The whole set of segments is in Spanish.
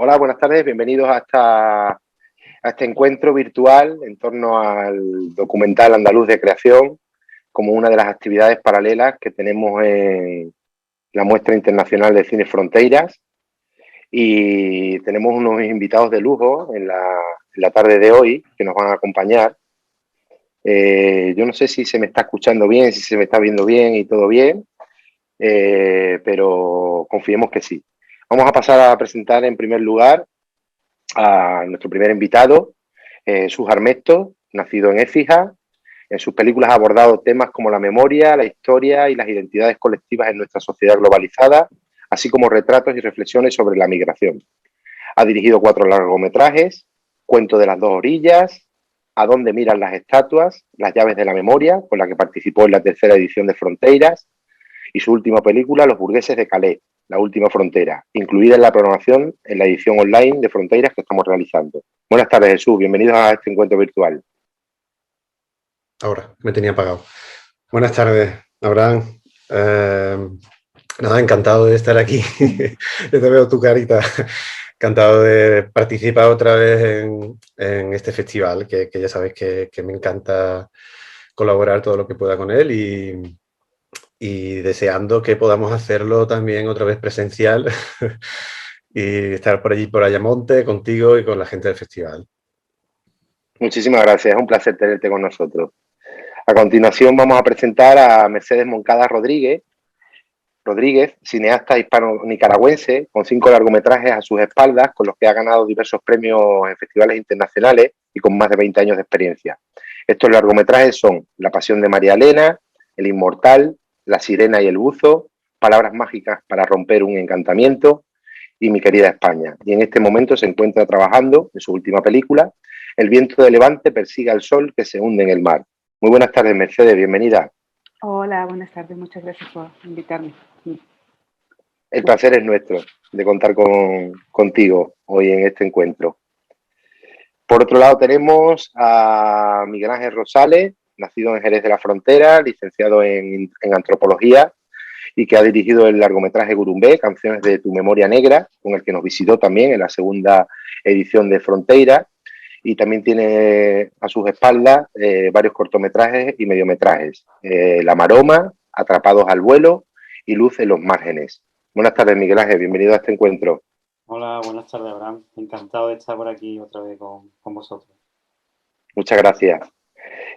Hola, buenas tardes, bienvenidos a este encuentro virtual en torno al documental andaluz de creación, como una de las actividades paralelas que tenemos en la Muestra Internacional de Cine Fronteiras. Y tenemos unos invitados de lujo en la tarde de hoy que nos van a acompañar. Yo no sé si se me está escuchando bien, si se me está viendo bien y todo bien, pero confiemos que sí. Vamos a pasar a presentar en primer lugar a nuestro primer invitado, Jesús Armesto, nacido en Écija. En sus películas ha abordado temas como la memoria, la historia y las identidades colectivas en nuestra sociedad globalizada, así como retratos y reflexiones sobre la migración. Ha dirigido 4 largometrajes: Cuento de las dos orillas, A dónde miran las estatuas, Las llaves de la memoria, con la que participó en la 3ª edición de Fronteiras, y su última película, Los burgueses de Calais, La última frontera, incluida en la programación en la edición online de Fronteiras que estamos realizando. Buenas tardes, Jesús, bienvenidos a este encuentro virtual. Ahora, me tenía apagado. Buenas tardes, Abraham. Nada, encantado de estar aquí. Yo te veo tu carita. Encantado de participar otra vez en este festival, que ya sabes que me encanta colaborar todo lo que pueda con él y deseando que podamos hacerlo también otra vez presencial y estar por allí, por Ayamonte, contigo y con la gente del festival. Muchísimas gracias, es un placer tenerte con nosotros. A continuación vamos a presentar a Mercedes Moncada Rodríguez, cineasta hispano-nicaragüense, con 5 largometrajes a sus espaldas, con los que ha ganado diversos premios en festivales internacionales y con más de 20 años de experiencia. Estos largometrajes son La pasión de María Elena, El inmortal, La sirena y el buzo, Palabras mágicas para romper un encantamiento y Mi querida España. Y en este momento se encuentra trabajando en su última película, El viento de levante persigue al sol que se hunde en el mar. Muy buenas tardes, Mercedes, bienvenida. Hola, buenas tardes, muchas gracias por invitarme. El placer es nuestro de contar contigo hoy en este encuentro. Por otro lado tenemos a Miguel Ángel Rosales, nacido en Jerez de la Frontera, licenciado en antropología y que ha dirigido el largometraje Gurumbé, Canciones de tu memoria negra, con el que nos visitó también en la 2ª edición de Fronteira, y también tiene a sus espaldas varios cortometrajes y mediometrajes: La Maroma, Atrapados al vuelo y Luz en los márgenes. Buenas tardes, Miguel Ángel, bienvenido a este encuentro. Hola, buenas tardes, Abraham. Encantado de estar por aquí otra vez con vosotros. Muchas gracias.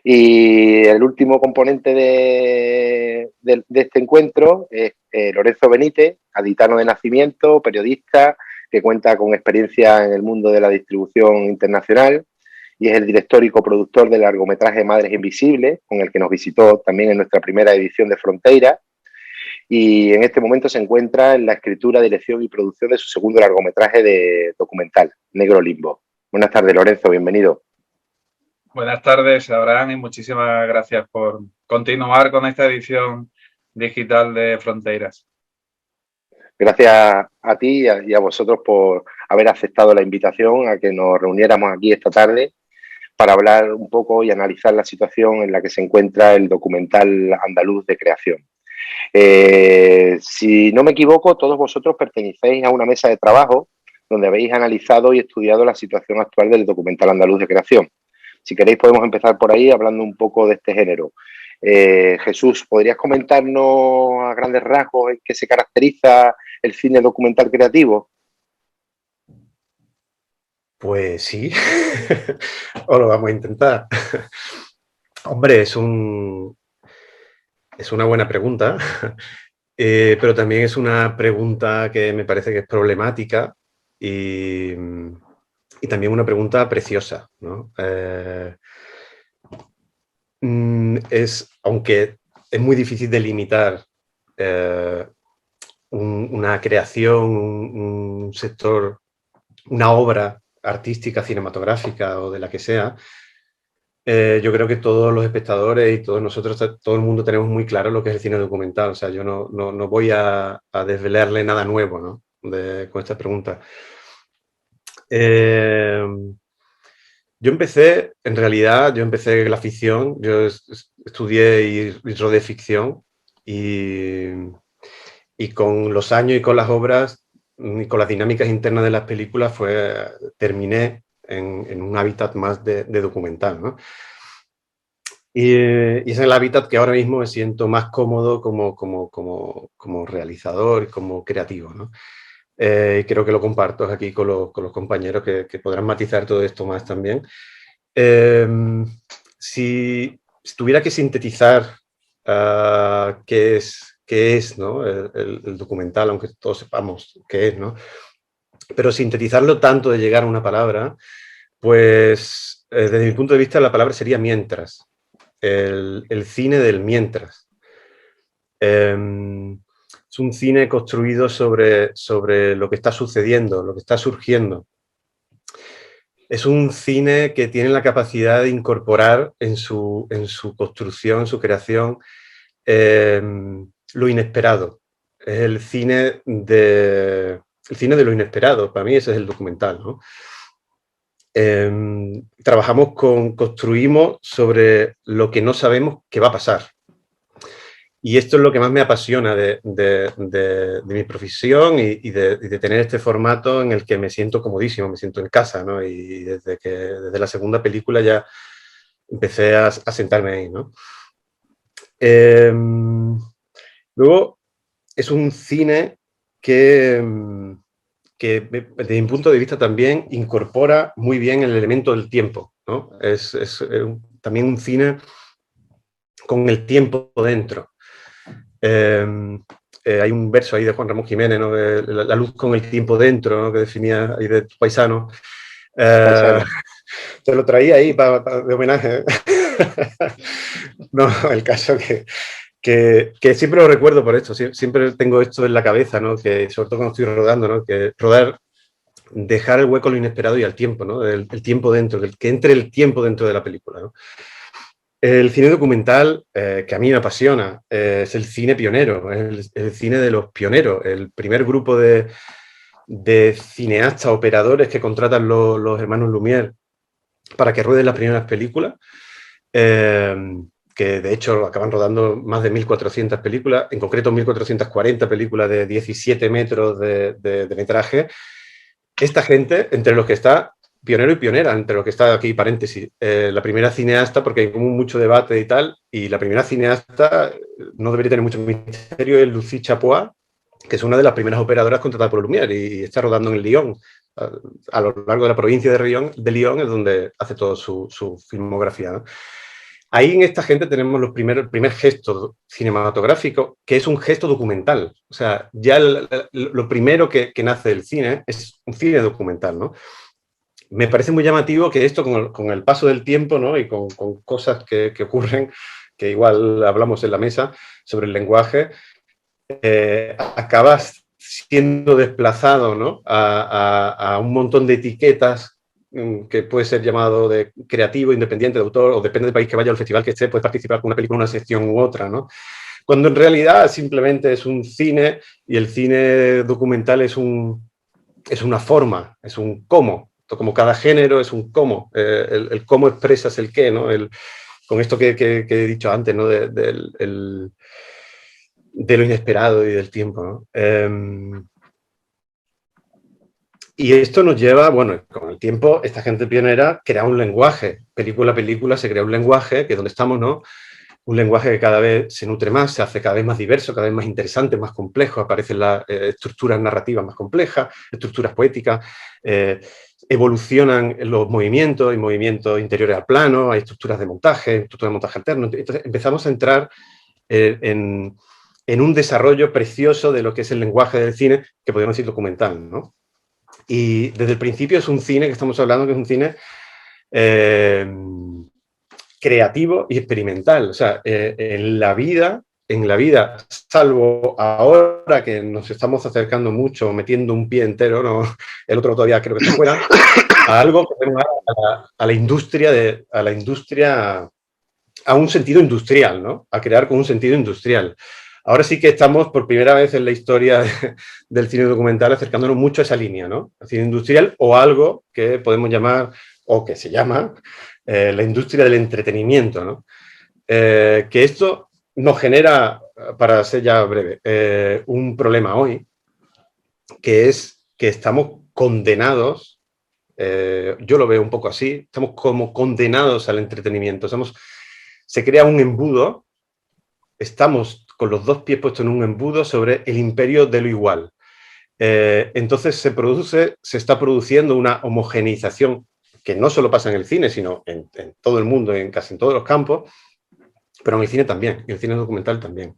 Y el último componente de este encuentro es Lorenzo Benítez, gaditano de nacimiento, periodista, que cuenta con experiencia en el mundo de la distribución internacional y es el director y coproductor del largometraje Madres Invisibles, con el que nos visitó también en nuestra primera edición de Fronteiras. Y en este momento se encuentra en la escritura, dirección y producción de su segundo largometraje de documental, Negro Limbo. Buenas tardes, Lorenzo, bienvenido. Buenas tardes, Abraham, y muchísimas gracias por continuar con esta edición digital de Fronteiras. Gracias a ti y a vosotros por haber aceptado la invitación a que nos reuniéramos aquí esta tarde para hablar un poco y analizar la situación en la que se encuentra el documental andaluz de creación. Si no me equivoco, todos vosotros pertenecéis a una mesa de trabajo donde habéis analizado y estudiado la situación actual del documental andaluz de creación. Si queréis podemos empezar por ahí hablando un poco de este género. Jesús, ¿podrías comentarnos a grandes rasgos en qué se caracteriza el cine documental creativo? Pues sí, o lo vamos a intentar. Hombre, es una buena pregunta, pero también es una pregunta que me parece que es problemática y también una pregunta preciosa, ¿no? Aunque es muy difícil delimitar una creación, un sector, una obra artística, cinematográfica o de la que sea, yo creo que todos los espectadores y todos nosotros, todo el mundo tenemos muy claro lo que es el cine documental. O sea, yo no voy a desvelarle nada nuevo, ¿no? Con esta pregunta. En realidad, yo empecé la ficción, yo estudié y rodé ficción y con los años y con las obras ni con las dinámicas internas de las películas, terminé en un hábitat más de documental, ¿no? Y es el hábitat que ahora mismo me siento más cómodo como realizador y como creativo, ¿no? Creo que lo comparto aquí con los compañeros que podrán matizar todo esto más también. Si tuviera que sintetizar qué es, ¿no? el documental, aunque todos sepamos qué es, ¿no? Pero sintetizarlo tanto de llegar a una palabra, pues desde mi punto de vista la palabra sería mientras. El cine del mientras. Es un cine construido sobre lo que está sucediendo, lo que está surgiendo. Es un cine que tiene la capacidad de incorporar en su construcción, su creación, lo inesperado. Es el cine de lo inesperado. Para mí ese es el documental, ¿no? Construimos sobre lo que no sabemos que va a pasar. Y esto es lo que más me apasiona de mi profesión y de tener este formato en el que me siento comodísimo, me siento en casa, ¿no? Y desde la segunda película ya empecé a sentarme ahí, ¿no? Luego, es un cine que desde mi punto de vista también incorpora muy bien el elemento del tiempo, ¿no? Es también un cine con el tiempo dentro. Hay un verso ahí de Juan Ramón Jiménez, ¿no? La luz con el tiempo dentro, ¿no? Que definía ahí de Tu paisano. Te lo traía ahí de homenaje. No, el caso que siempre lo recuerdo por esto, siempre tengo esto en la cabeza, ¿no? Que sobre todo cuando estoy rodando, ¿no? Que rodar, dejar el hueco a lo inesperado y al tiempo, ¿no? El tiempo dentro, que entre el tiempo dentro de la película, ¿no? El cine documental, que a mí me apasiona, es el cine pionero, es el cine de los pioneros, el primer grupo de cineastas, operadores que contratan los hermanos Lumière para que rueden las primeras películas, que de hecho acaban rodando más de 1.400 películas, en concreto 1.440 películas de 17 metros de metraje. Esta gente, entre los que está pionero y pionera, entre los que está aquí paréntesis, la primera cineasta, porque hay como mucho debate y tal, y la primera cineasta, no debería tener mucho misterio, es Lucie Chapois, que es una de las primeras operadoras contratadas por Lumière y está rodando en Lyon. A lo largo de la provincia de Lyon es donde hace toda su filmografía, ¿no? Ahí en esta gente tenemos el primer gesto cinematográfico, que es un gesto documental. O sea, ya lo primero que nace del cine es un cine documental, ¿no? Me parece muy llamativo que esto con el paso del tiempo, ¿no? Y con cosas que ocurren, que igual hablamos en la mesa sobre el lenguaje, acabas siendo desplazado, ¿no? a un montón de etiquetas que puede ser llamado de creativo, independiente, de autor, o depende del país que vaya al festival que esté, puedes participar con una película en una sección u otra, ¿no? Cuando en realidad simplemente es un cine y el cine documental es una forma, es un cómo. Como cada género es un cómo. El cómo expresas el qué, ¿no? Con esto que he dicho antes, ¿no? De lo inesperado y del tiempo, ¿no? Y esto nos lleva, bueno, con el tiempo, esta gente pionera crea un lenguaje. Película a película se crea un lenguaje, que es donde estamos, ¿no? Un lenguaje que cada vez se nutre más, se hace cada vez más diverso, cada vez más interesante, más complejo, aparecen las estructuras narrativas más complejas, estructuras poéticas, evolucionan los movimientos, hay movimientos interiores al plano, hay estructuras de montaje alterno. Entonces empezamos a entrar en un desarrollo precioso de lo que es el lenguaje del cine, que podríamos decir documental, ¿no? Y desde el principio es un cine que estamos hablando, que es un cine creativo y experimental. O sea, en la vida, salvo ahora que nos estamos acercando mucho, metiendo un pie entero, ¿no? El otro todavía creo que está fuera, a algo que tenemos a la industria, a un sentido industrial, ¿no? A crear con un sentido industrial. Ahora sí que estamos por primera vez en la historia del cine documental acercándonos mucho a esa línea, ¿no? Al cine industrial o algo que podemos llamar, o que se llama, la industria del entretenimiento, ¿no? Que esto nos genera, para ser ya breve, un problema hoy, que es que estamos condenados, yo lo veo un poco así, estamos como condenados al entretenimiento. Se crea un embudo, estamos con los dos pies puestos en un embudo sobre el imperio de lo igual. Entonces se está produciendo una homogeneización que no solo pasa en el cine, sino en todo el mundo, casi en todos los campos, pero en el cine también, en el cine documental también.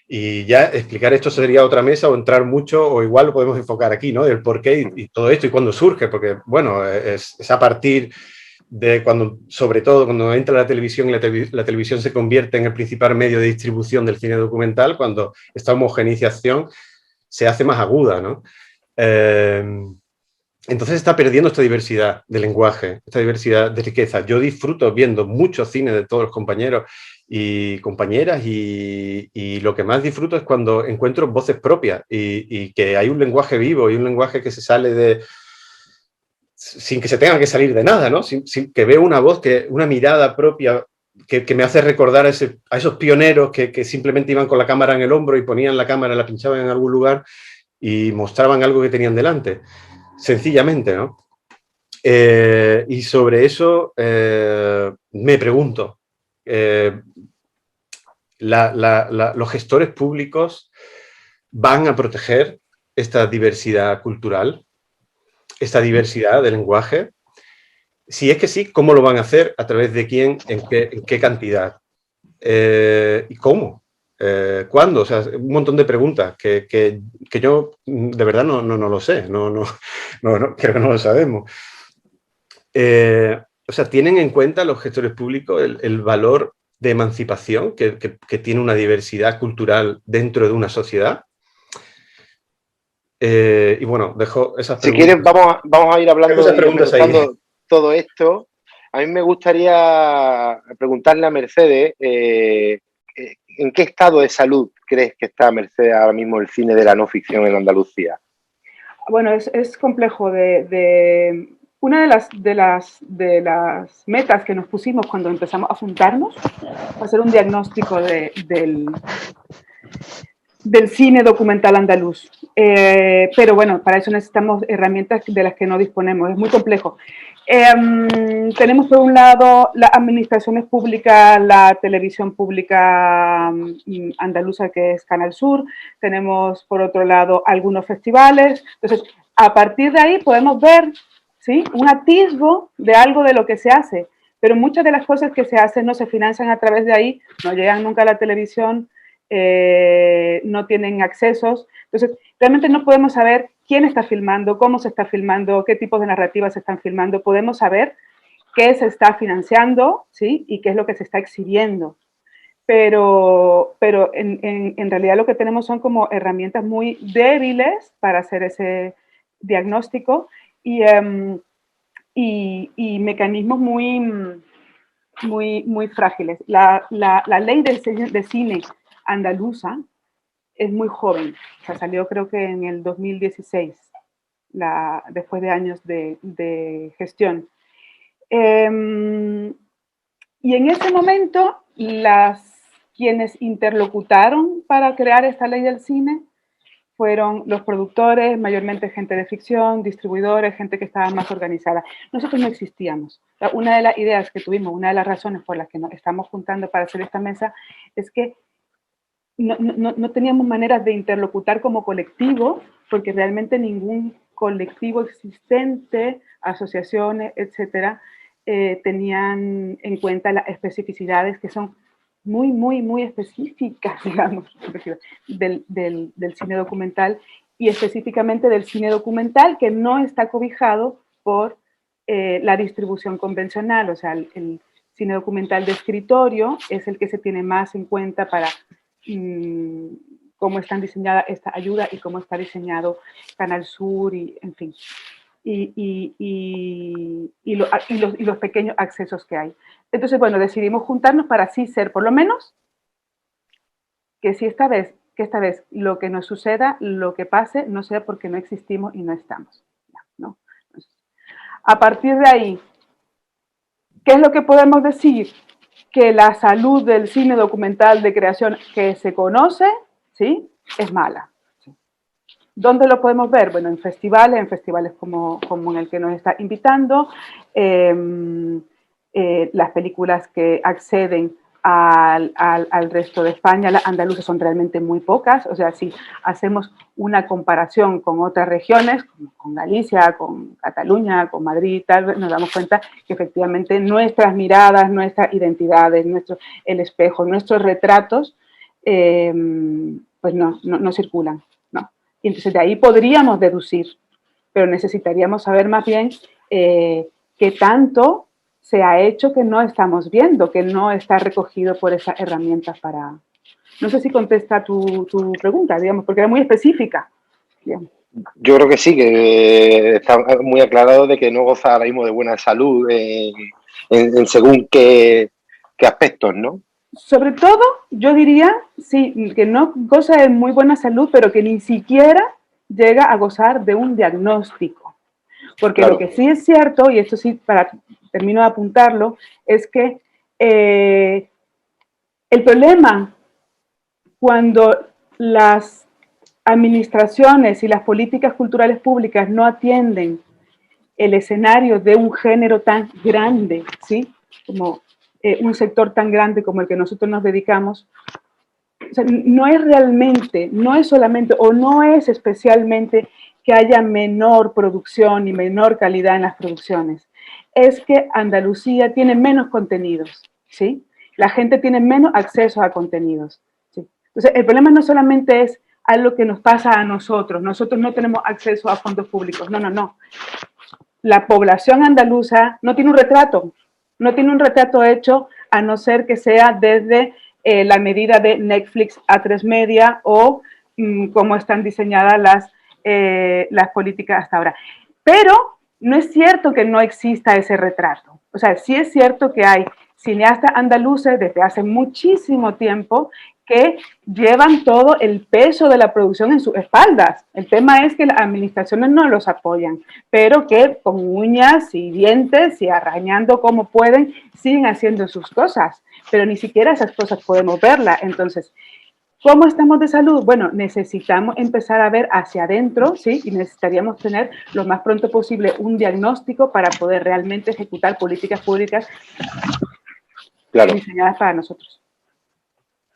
Y ya explicar esto sería otra mesa o entrar mucho, o igual lo podemos enfocar aquí, ¿no? El por qué y todo esto y cuándo surge, porque, bueno, es a partir de cuando, sobre todo cuando entra la televisión y la televisión se convierte en el principal medio de distribución del cine documental, cuando esta homogeneización se hace más aguda, ¿no? Entonces está perdiendo esta diversidad de lenguaje, esta diversidad de riqueza. Yo disfruto viendo mucho cine de todos los compañeros y compañeras y lo que más disfruto es cuando encuentro voces propias y que hay un lenguaje vivo y un lenguaje que se sale de... sin que se tenga que salir de nada, ¿no? Sin que veo una voz, una mirada propia que me hace recordar a esos pioneros que simplemente iban con la cámara en el hombro y ponían la cámara, la pinchaban en algún lugar y mostraban algo que tenían delante. Sencillamente, ¿no? Y sobre eso me pregunto, ¿los gestores públicos van a proteger esta diversidad cultural, esta diversidad de lenguaje? Si es que sí, ¿cómo lo van a hacer? ¿A través de quién? ¿En qué cantidad? ¿Y cómo? ¿Cuándo? O sea, un montón de preguntas que yo de verdad no lo sé, creo que no lo sabemos. O sea, ¿tienen en cuenta los gestores públicos el valor de emancipación que tiene una diversidad cultural dentro de una sociedad? Y bueno, dejo esas preguntas. Si quieres, vamos a ir hablando de todo esto. A mí me gustaría preguntarle a Mercedes ¿en qué estado de salud crees que está, Mercedes, ahora mismo el cine de la no ficción en Andalucía? Bueno, es complejo. Una de las metas que nos pusimos cuando empezamos a juntarnos fue hacer un diagnóstico del cine documental andaluz. Pero bueno, para eso necesitamos herramientas de las que no disponemos. Es muy complejo. Tenemos por un lado las administraciones públicas, la televisión pública andaluza, que es Canal Sur. Tenemos por otro lado algunos festivales. Entonces, a partir de ahí podemos ver, ¿sí?, un atisbo de algo de lo que se hace. Pero muchas de las cosas que se hacen no se financian a través de ahí, no llegan nunca a la televisión, no tienen accesos. Entonces, realmente no podemos saber quién está filmando, cómo se está filmando, qué tipos de narrativas se están filmando. Podemos saber qué se está financiando, ¿sí?, y qué es lo que se está exhibiendo. Pero en realidad lo que tenemos son como herramientas muy débiles para hacer ese diagnóstico y mecanismos muy frágiles. La ley de cine andaluza es muy joven, o sea, salió creo que en el 2016, después de años de gestión. Y en ese momento, quienes interlocutaron para crear esta ley del cine fueron los productores, mayormente gente de ficción, distribuidores, gente que estaba más organizada. Nosotros no existíamos. Una de las ideas que tuvimos, una de las razones por las que nos estamos juntando para hacer esta mesa, es que no teníamos maneras de interlocutar como colectivo, porque realmente ningún colectivo existente, asociaciones, etcétera, tenían en cuenta las especificidades que son muy específicas, digamos, del cine documental, y específicamente del cine documental que no está cobijado por la distribución convencional. O sea, el cine documental de escritorio es el que se tiene más en cuenta para cómo están diseñada esta ayuda y cómo está diseñado Canal Sur, y en fin, los pequeños accesos que hay. Entonces, bueno, decidimos juntarnos para así ser, por lo menos, que esta vez lo que nos suceda, lo que pase, no sea porque no existimos y no estamos, ¿no? Entonces, a partir de ahí, ¿qué es lo que podemos decir? Que la salud del cine documental de creación que se conoce, ¿sí?, es mala. ¿Sí? ¿Dónde lo podemos ver? Bueno, en festivales como en el que nos está invitando, las películas que acceden al resto de España, las andaluzas son realmente muy pocas, o sea, si hacemos una comparación con otras regiones, con Galicia, con Cataluña, con Madrid y tal, nos damos cuenta que efectivamente nuestras miradas, nuestras identidades, el espejo, nuestros retratos, pues no circulan, ¿no? Y entonces de ahí podríamos deducir, pero necesitaríamos saber más bien qué tanto se ha hecho que no estamos viendo, que no está recogido por esas herramientas para... No sé si contesta tu pregunta, digamos, porque era muy específica. Digamos. Yo creo que sí, que está muy aclarado de que no goza ahora mismo de buena salud en según qué aspectos, ¿no? Sobre todo, yo diría, sí, que no goza de muy buena salud, pero que ni siquiera llega a gozar de un diagnóstico. Porque Claro. lo que sí es cierto, y esto sí, termino de apuntarlo, es que el problema cuando las administraciones y las políticas culturales públicas no atienden el escenario de un género tan grande, ¿sí? Como un sector tan grande como el que nosotros nos dedicamos, o sea, no es realmente, no es solamente o no es especialmente que haya menor producción y menor calidad en las producciones. Es que Andalucía tiene menos contenidos, ¿sí? La gente tiene menos acceso a contenidos, ¿sí? Entonces, el problema no solamente es algo que nos pasa a nosotros no tenemos acceso a fondos públicos, no. La población andaluza no tiene un retrato hecho a no ser que sea desde la medida de Netflix A3 Media o cómo están diseñadas las políticas hasta ahora. Pero no es cierto que no exista ese retrato. O sea, sí es cierto que hay cineastas andaluces desde hace muchísimo tiempo que llevan todo el peso de la producción en sus espaldas. El tema es que las administraciones no los apoyan, pero que con uñas y dientes y arañando como pueden, siguen haciendo sus cosas, pero ni siquiera esas cosas podemos verlas. Entonces, ¿cómo estamos de salud? Bueno, necesitamos empezar a ver hacia adentro, ¿sí? Y necesitaríamos tener lo más pronto posible un diagnóstico para poder realmente ejecutar políticas públicas diseñadas para nosotros.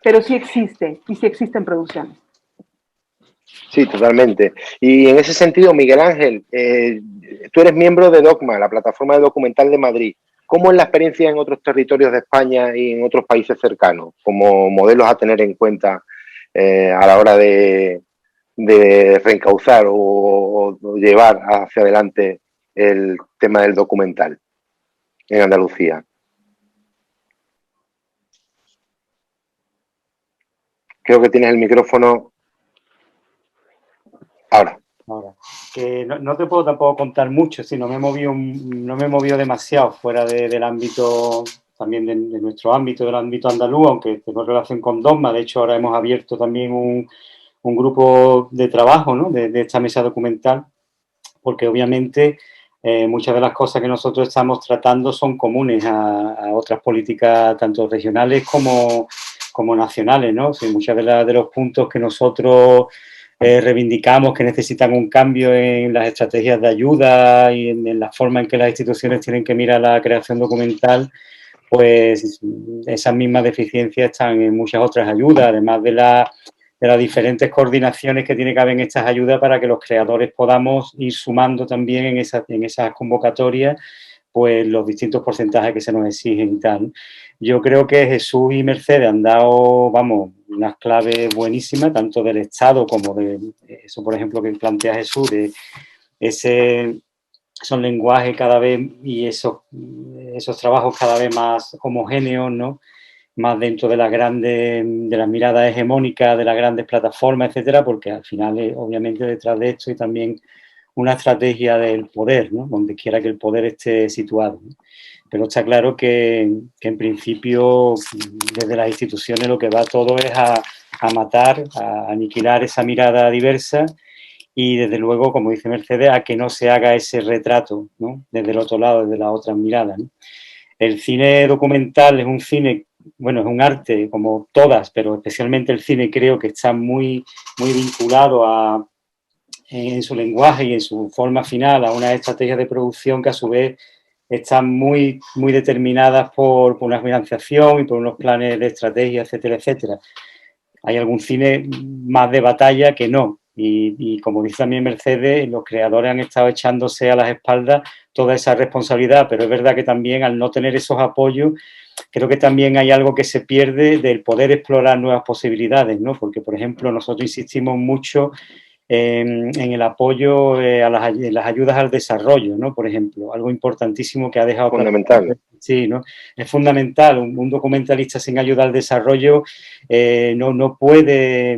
Pero sí existe, y sí existen producciones. Sí, totalmente. Y en ese sentido, Miguel Ángel, tú eres miembro de Dogma, la plataforma de documental de Madrid. ¿Cómo es la experiencia en otros territorios de España y en otros países cercanos, como modelos a tener en cuenta a la hora de reencauzar o llevar hacia adelante el tema del documental en Andalucía? Creo que tienes el micrófono ahora. Que no te puedo tampoco contar mucho, si no me he movido demasiado fuera del ámbito, también de nuestro ámbito, del ámbito andaluz, aunque tengo relación con Dogma. De hecho, ahora hemos abierto también un grupo de trabajo, ¿no? de esta mesa documental, porque obviamente muchas de las cosas que nosotros estamos tratando son comunes a otras políticas, tanto regionales como nacionales, ¿no? O sea, muchos de los puntos que nosotros reivindicamos que necesitan un cambio en las estrategias de ayuda y en la forma en que las instituciones tienen que mirar la creación documental, pues esas mismas deficiencias están en muchas otras ayudas, además de las diferentes coordinaciones que tiene que haber en estas ayudas para que los creadores podamos ir sumando también en esas convocatorias pues los distintos porcentajes que se nos exigen y tal. Yo creo que Jesús y Mercedes han dado, vamos, unas claves buenísimas, tanto del Estado como de eso, por ejemplo, que plantea Jesús, de esos lenguajes cada vez y esos trabajos cada vez más homogéneos, ¿no? Más dentro de las miradas hegemónicas de las grandes plataformas, etcétera, porque al final, obviamente, detrás de esto y también una estrategia del poder, ¿no? Donde quiera que el poder esté situado, ¿no? Pero está claro que en principio, desde las instituciones lo que va todo es a matar, a aniquilar esa mirada diversa y, desde luego, como dice Mercedes, a que no se haga ese retrato, ¿no? Desde el otro lado, desde las otras miradas, ¿no? El cine documental es un cine, bueno, es un arte como todas, pero especialmente el cine creo que está muy, muy vinculado a en su lenguaje y en su forma final a unas estrategias de producción que a su vez están muy determinadas por una financiación y por unos planes de estrategia, etcétera, etcétera. Hay algún cine más de batalla que no. Y como dice también Mercedes, los creadores han estado echándose a las espaldas toda esa responsabilidad, pero es verdad que también al no tener esos apoyos, creo que también hay algo que se pierde del poder explorar nuevas posibilidades, ¿no? Porque, por ejemplo, nosotros insistimos mucho en el apoyo a las ayudas al desarrollo, ¿no? Por ejemplo, algo importantísimo que ha dejado... Fundamental. Sí, ¿no? Es fundamental. Un documentalista sin ayuda al desarrollo no puede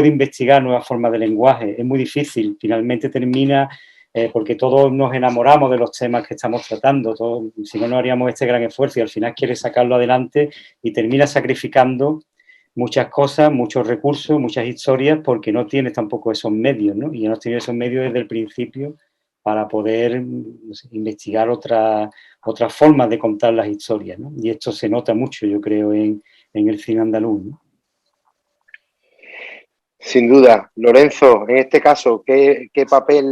investigar nuevas formas de lenguaje. Es muy difícil. Finalmente termina... porque todos nos enamoramos de los temas que estamos tratando, todos, si no, no haríamos este gran esfuerzo y al final quieres sacarlo adelante y terminas sacrificando muchas cosas, muchos recursos, muchas historias, porque no tienes tampoco esos medios, ¿no? Y no has tenido esos medios desde el principio para poder, no sé, investigar otras formas de contar las historias, ¿no? Y esto se nota mucho, yo creo, en el cine andaluz, ¿no? Sin duda. Lorenzo, en este caso, ¿qué papel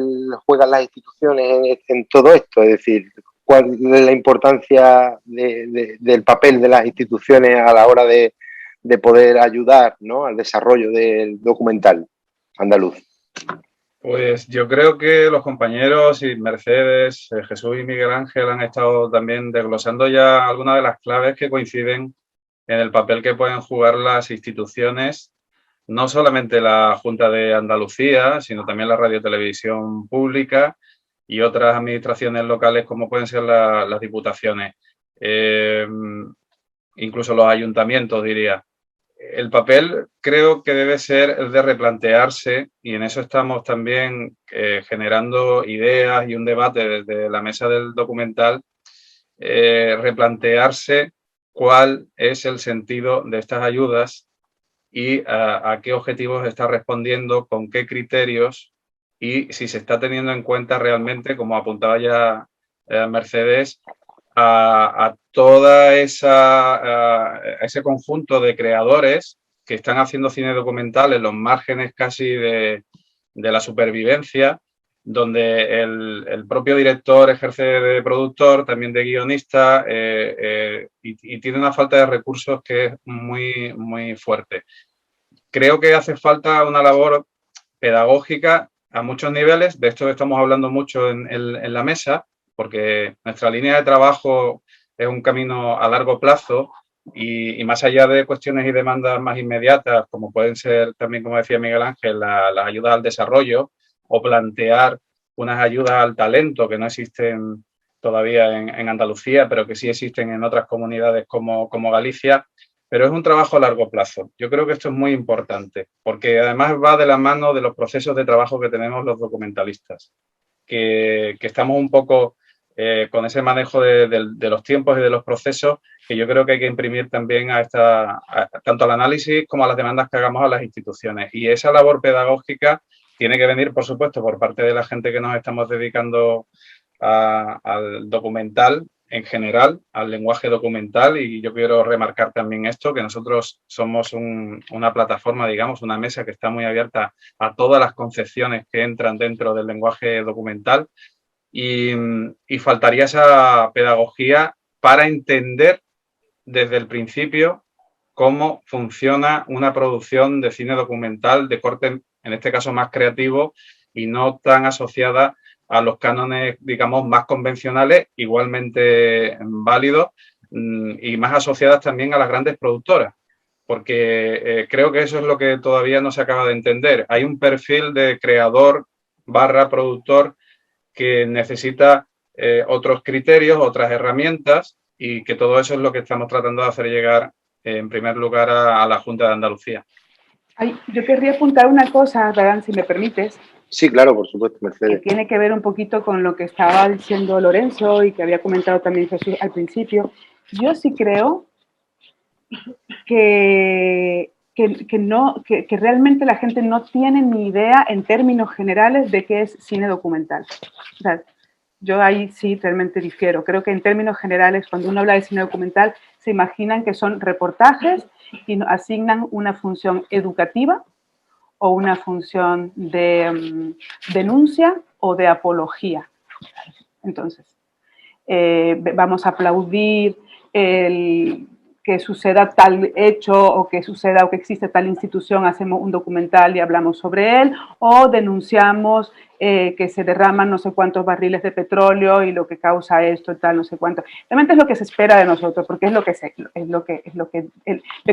juegan las instituciones en todo esto? Es decir, ¿cuál es la importancia del papel de las instituciones a la hora de poder ayudar, ¿no?, al desarrollo del documental andaluz? Pues yo creo que los compañeros y Mercedes, Jesús y Miguel Ángel han estado también desglosando ya algunas de las claves que coinciden en el papel que pueden jugar las instituciones, no solamente la Junta de Andalucía, sino también la Radio Televisión Pública y otras administraciones locales como pueden ser las diputaciones, incluso los ayuntamientos, diría. El papel creo que debe ser el de replantearse, y en eso estamos también generando ideas y un debate desde la mesa del documental, replantearse cuál es el sentido de estas ayudas y a qué objetivos está respondiendo, con qué criterios y si se está teniendo en cuenta realmente, como apuntaba ya Mercedes, a toda ese conjunto de creadores que están haciendo cine documental en los márgenes casi de la supervivencia, donde el propio director ejerce de productor, también de guionista, y tiene una falta de recursos que es muy, muy fuerte. Creo que hace falta una labor pedagógica a muchos niveles. De esto estamos hablando mucho en la mesa, porque nuestra línea de trabajo es un camino a largo plazo y más allá de cuestiones y demandas más inmediatas, como pueden ser también, como decía Miguel Ángel, las ayudas al desarrollo o plantear unas ayudas al talento que no existen todavía en Andalucía, pero que sí existen en otras comunidades como Galicia. Pero es un trabajo a largo plazo. Yo creo que esto es muy importante, porque además va de la mano de los procesos de trabajo que tenemos los documentalistas, que estamos un poco con ese manejo de los tiempos y de los procesos, que yo creo que hay que imprimir también tanto al análisis como a las demandas que hagamos a las instituciones. Y esa labor pedagógica tiene que venir, por supuesto, por parte de la gente que nos estamos dedicando al documental en general, al lenguaje documental, y yo quiero remarcar también esto, que nosotros somos una plataforma, digamos, una mesa que está muy abierta a todas las concepciones que entran dentro del lenguaje documental, y faltaría esa pedagogía para entender desde el principio cómo funciona una producción de cine documental de corte, en este caso más creativo, y no tan asociada a los cánones, digamos, más convencionales, igualmente válidos, y más asociadas también a las grandes productoras, porque creo que eso es lo que todavía no se acaba de entender. Hay un perfil de creador / productor que necesita otros criterios, otras herramientas, y que todo eso es lo que estamos tratando de hacer llegar, en primer lugar, a la Junta de Andalucía. Ay, yo querría apuntar una cosa, Radán, si me permites. Sí, claro, por supuesto, Mercedes. Que tiene que ver un poquito con lo que estaba diciendo Lorenzo y que había comentado también Jesús al principio. Yo sí creo que realmente la gente no tiene ni idea en términos generales de qué es cine documental. O sea, yo ahí sí realmente difiero. Creo que en términos generales, cuando uno habla de cine documental, se imaginan que son reportajes y asignan una función educativa o una función de denuncia o de apología. Entonces, vamos a aplaudir que suceda tal hecho o que suceda o que existe tal institución, hacemos un documental y hablamos sobre él, o denunciamos que se derraman no sé cuántos barriles de petróleo y lo que causa esto, tal, no sé cuánto. Realmente es lo que se espera de nosotros, porque pero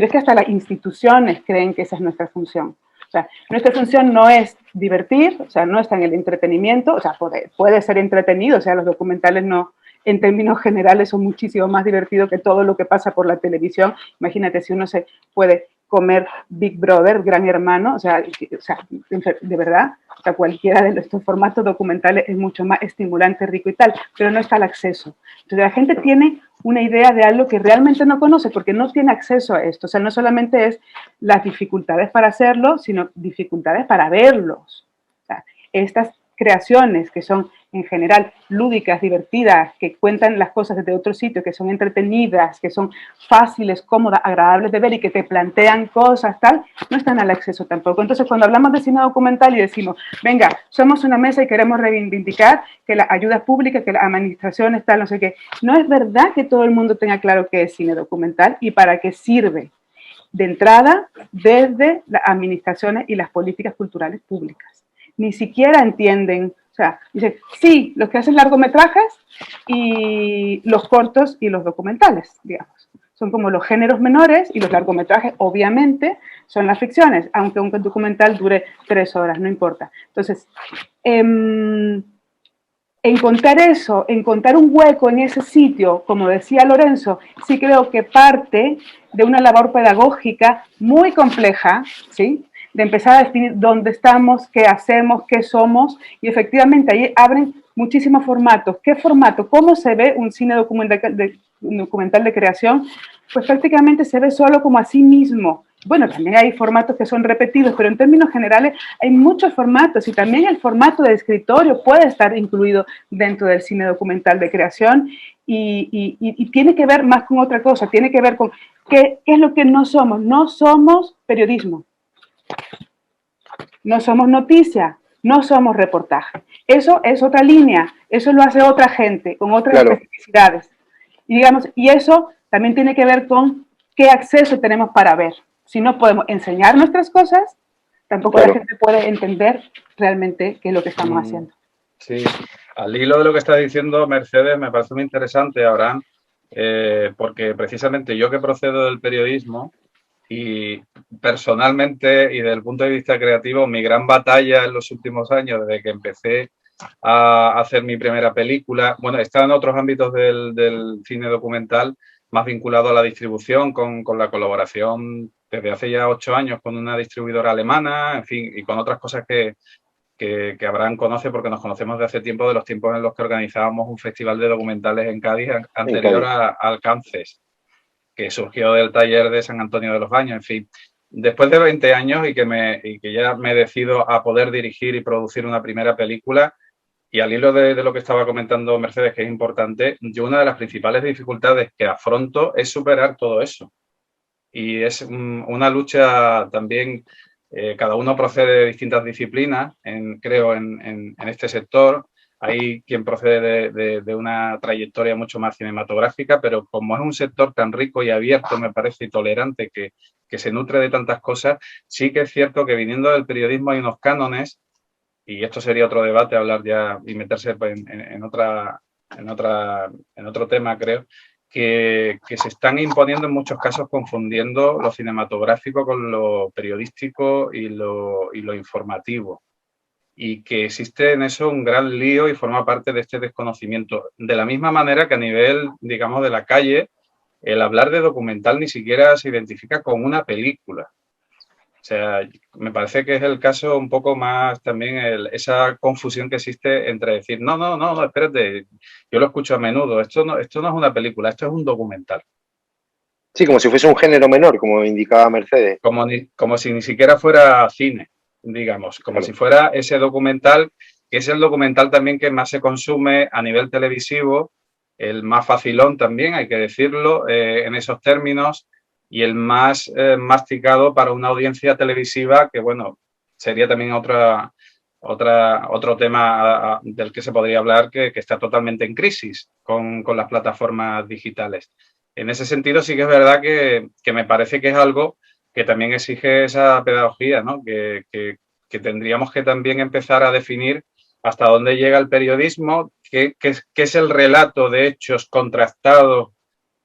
es que hasta las instituciones creen que esa es nuestra función. O sea, nuestra función no es divertir, o sea, no está en el entretenimiento, o sea, puede ser entretenido, o sea, los documentales no, en términos generales son muchísimo más divertidos que todo lo que pasa por la televisión. Imagínate si uno se puede comer Big Brother, Gran Hermano, o sea de verdad, o sea, cualquiera de estos formatos documentales es mucho más estimulante, rico y tal, pero no está el acceso. Entonces la gente tiene una idea de algo que realmente no conoce porque no tiene acceso a esto. O sea, no solamente es las dificultades para hacerlo, sino dificultades para verlos. O sea, estas creaciones que son en general lúdicas, divertidas, que cuentan las cosas desde otro sitio, que son entretenidas, que son fáciles, cómodas, agradables de ver y que te plantean cosas, tal, no están al acceso tampoco. Entonces, cuando hablamos de cine documental y decimos, venga, somos una mesa y queremos reivindicar que las ayudas públicas, que las administraciones, tal, no sé qué, no es verdad que todo el mundo tenga claro qué es cine documental y para qué sirve. De entrada, desde las administraciones y las políticas culturales públicas. Ni siquiera entienden, o sea, dicen, sí, los que hacen largometrajes y los cortos y los documentales, digamos. Son como los géneros menores y los largometrajes, obviamente, son las ficciones, aunque un documental dure 3 horas, no importa. Entonces, encontrar eso, encontrar un hueco en ese sitio, como decía Lorenzo, sí creo que parte de una labor pedagógica muy compleja, ¿sí? De empezar a definir dónde estamos, qué hacemos, qué somos, y efectivamente ahí abren muchísimos formatos. ¿Qué formato? ¿Cómo se ve un cine documental de creación? Pues prácticamente se ve solo como a sí mismo. Bueno, también hay formatos que son repetidos, pero en términos generales hay muchos formatos y también el formato de escritorio puede estar incluido dentro del cine documental de creación y tiene que ver más con otra cosa, tiene que ver con qué es lo que no somos. No somos periodismo. No somos noticia, no somos reportaje. Eso es otra línea, eso lo hace otra gente, con otras especificidades. Y digamos, y eso también tiene que ver con qué acceso tenemos para ver. Si no podemos enseñar nuestras cosas, tampoco la gente puede entender realmente qué es lo que estamos haciendo. Sí, al hilo de lo que está diciendo Mercedes, me parece muy interesante, Abraham, porque precisamente yo que procedo del periodismo, y personalmente y desde el punto de vista creativo, mi gran batalla en los últimos años, desde que empecé a hacer mi primera película, bueno, está en otros ámbitos del cine documental, más vinculado a la distribución, con la colaboración desde hace ya 8 años con una distribuidora alemana, en fin, y con otras cosas que Abraham conoce porque nos conocemos de hace tiempo, de los tiempos en los que organizábamos un festival de documentales en Cádiz anterior a Alcances, que surgió del taller de San Antonio de los Baños, en fin. Después de 20 años y que ya me decido a poder dirigir y producir una primera película, y al hilo de lo que estaba comentando Mercedes, que es importante, yo una de las principales dificultades que afronto es superar todo eso. Y es una lucha también, cada uno procede de distintas disciplinas, creo, en este sector. Hay quien procede de una trayectoria mucho más cinematográfica, pero como es un sector tan rico y abierto, me parece, y tolerante, que se nutre de tantas cosas, sí que es cierto que viniendo del periodismo hay unos cánones, y esto sería otro debate, hablar ya y meterse en otro tema, creo, que se están imponiendo en muchos casos confundiendo lo cinematográfico con lo periodístico y lo informativo. Y que existe en eso un gran lío y forma parte de este desconocimiento. De la misma manera que a nivel, digamos, de la calle, el hablar de documental ni siquiera se identifica con una película. O sea, me parece que es el caso un poco más también esa confusión que existe entre decir, no, espérate, yo lo escucho a menudo, esto no es una película, esto es un documental. Sí, como si fuese un género menor, como indicaba Mercedes. Como si ni siquiera fuera cine, digamos, como si fuera ese documental, que es el documental también que más se consume a nivel televisivo, el más facilón también, hay que decirlo, en esos términos, y el más masticado para una audiencia televisiva que, bueno, sería también otro tema del que se podría hablar que está totalmente en crisis con las plataformas digitales. En ese sentido sí que es verdad que me parece que es algo que también exige esa pedagogía, ¿no? Que tendríamos que también empezar a definir hasta dónde llega el periodismo, qué es el relato de hechos contrastados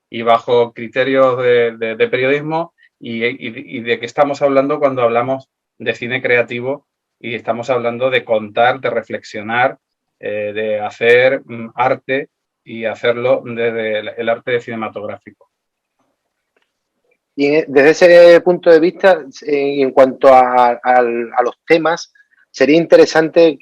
y bajo criterios de periodismo y de qué estamos hablando cuando hablamos de cine creativo y estamos hablando de contar, de reflexionar, de hacer arte y hacerlo desde el arte cinematográfico. Y desde ese punto de vista, en cuanto a los temas, sería interesante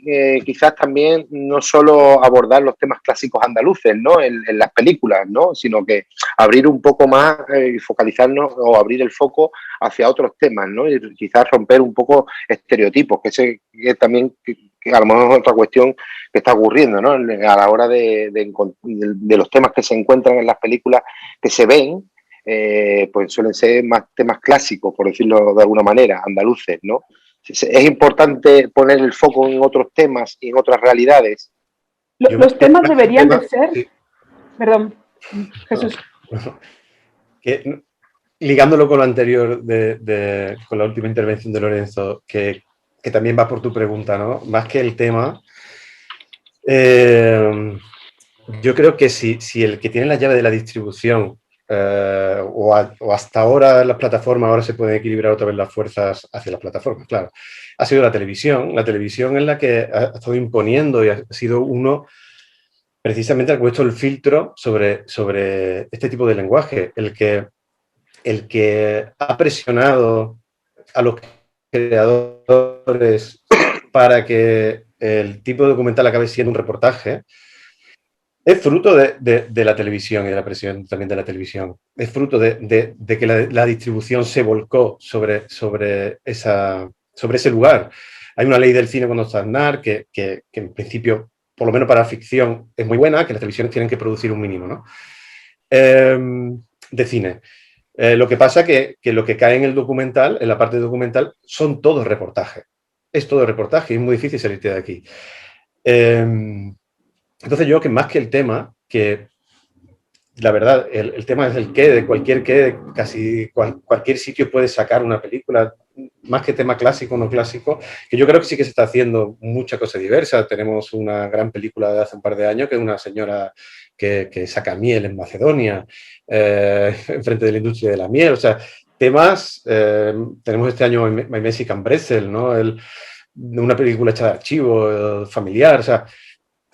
quizás también no solo abordar los temas clásicos andaluces, ¿no? En las películas, ¿no? Sino que abrir un poco más y focalizarnos o abrir el foco hacia otros temas, ¿no? Y quizás romper un poco estereotipos, que también que a lo mejor es otra cuestión que está ocurriendo, ¿no? A la hora de los temas que se encuentran en las películas que se ven, pues suelen ser más temas clásicos, por decirlo de alguna manera, andaluces, ¿no? Es importante poner el foco en otros temas y en otras realidades. Los temas deberían de ser... Sí. Perdón, Jesús. Ligándolo con lo anterior, con la última intervención de Lorenzo, que también va por tu pregunta, ¿no? Más que el tema, yo creo que si el que tiene la llave de la distribución o hasta ahora las plataformas, ahora se pueden equilibrar otra vez las fuerzas hacia las plataformas, claro, ha sido la televisión es la que ha estado imponiendo y ha sido uno precisamente el que ha puesto el filtro sobre este tipo de lenguaje, el que ha presionado a los creadores para que el tipo de documental acabe siendo un reportaje. Es fruto de la televisión y de la presión también de la televisión. Es fruto de que la distribución se volcó sobre ese lugar. Hay una ley del cine con Aznar que en principio, por lo menos para ficción, es muy buena, que las televisiones tienen que producir un mínimo, ¿no? De cine. Lo que pasa que lo que cae en el documental, en la parte documental, son todos reportajes. Es todo reportaje y es muy difícil salirte de aquí. Entonces yo creo que más que el tema, que la verdad, el tema es el qué, de cualquier qué, casi cualquier sitio puede sacar una película, más que tema clásico o no clásico, que yo creo que sí que se está haciendo mucha cosa diversa. Tenemos una gran película de hace un par de años, que es una señora que saca miel en Macedonia, enfrente de la industria de la miel. O sea, temas, tenemos este año My Mexican Pretzel, ¿no? Una película hecha de archivo, familiar, o sea,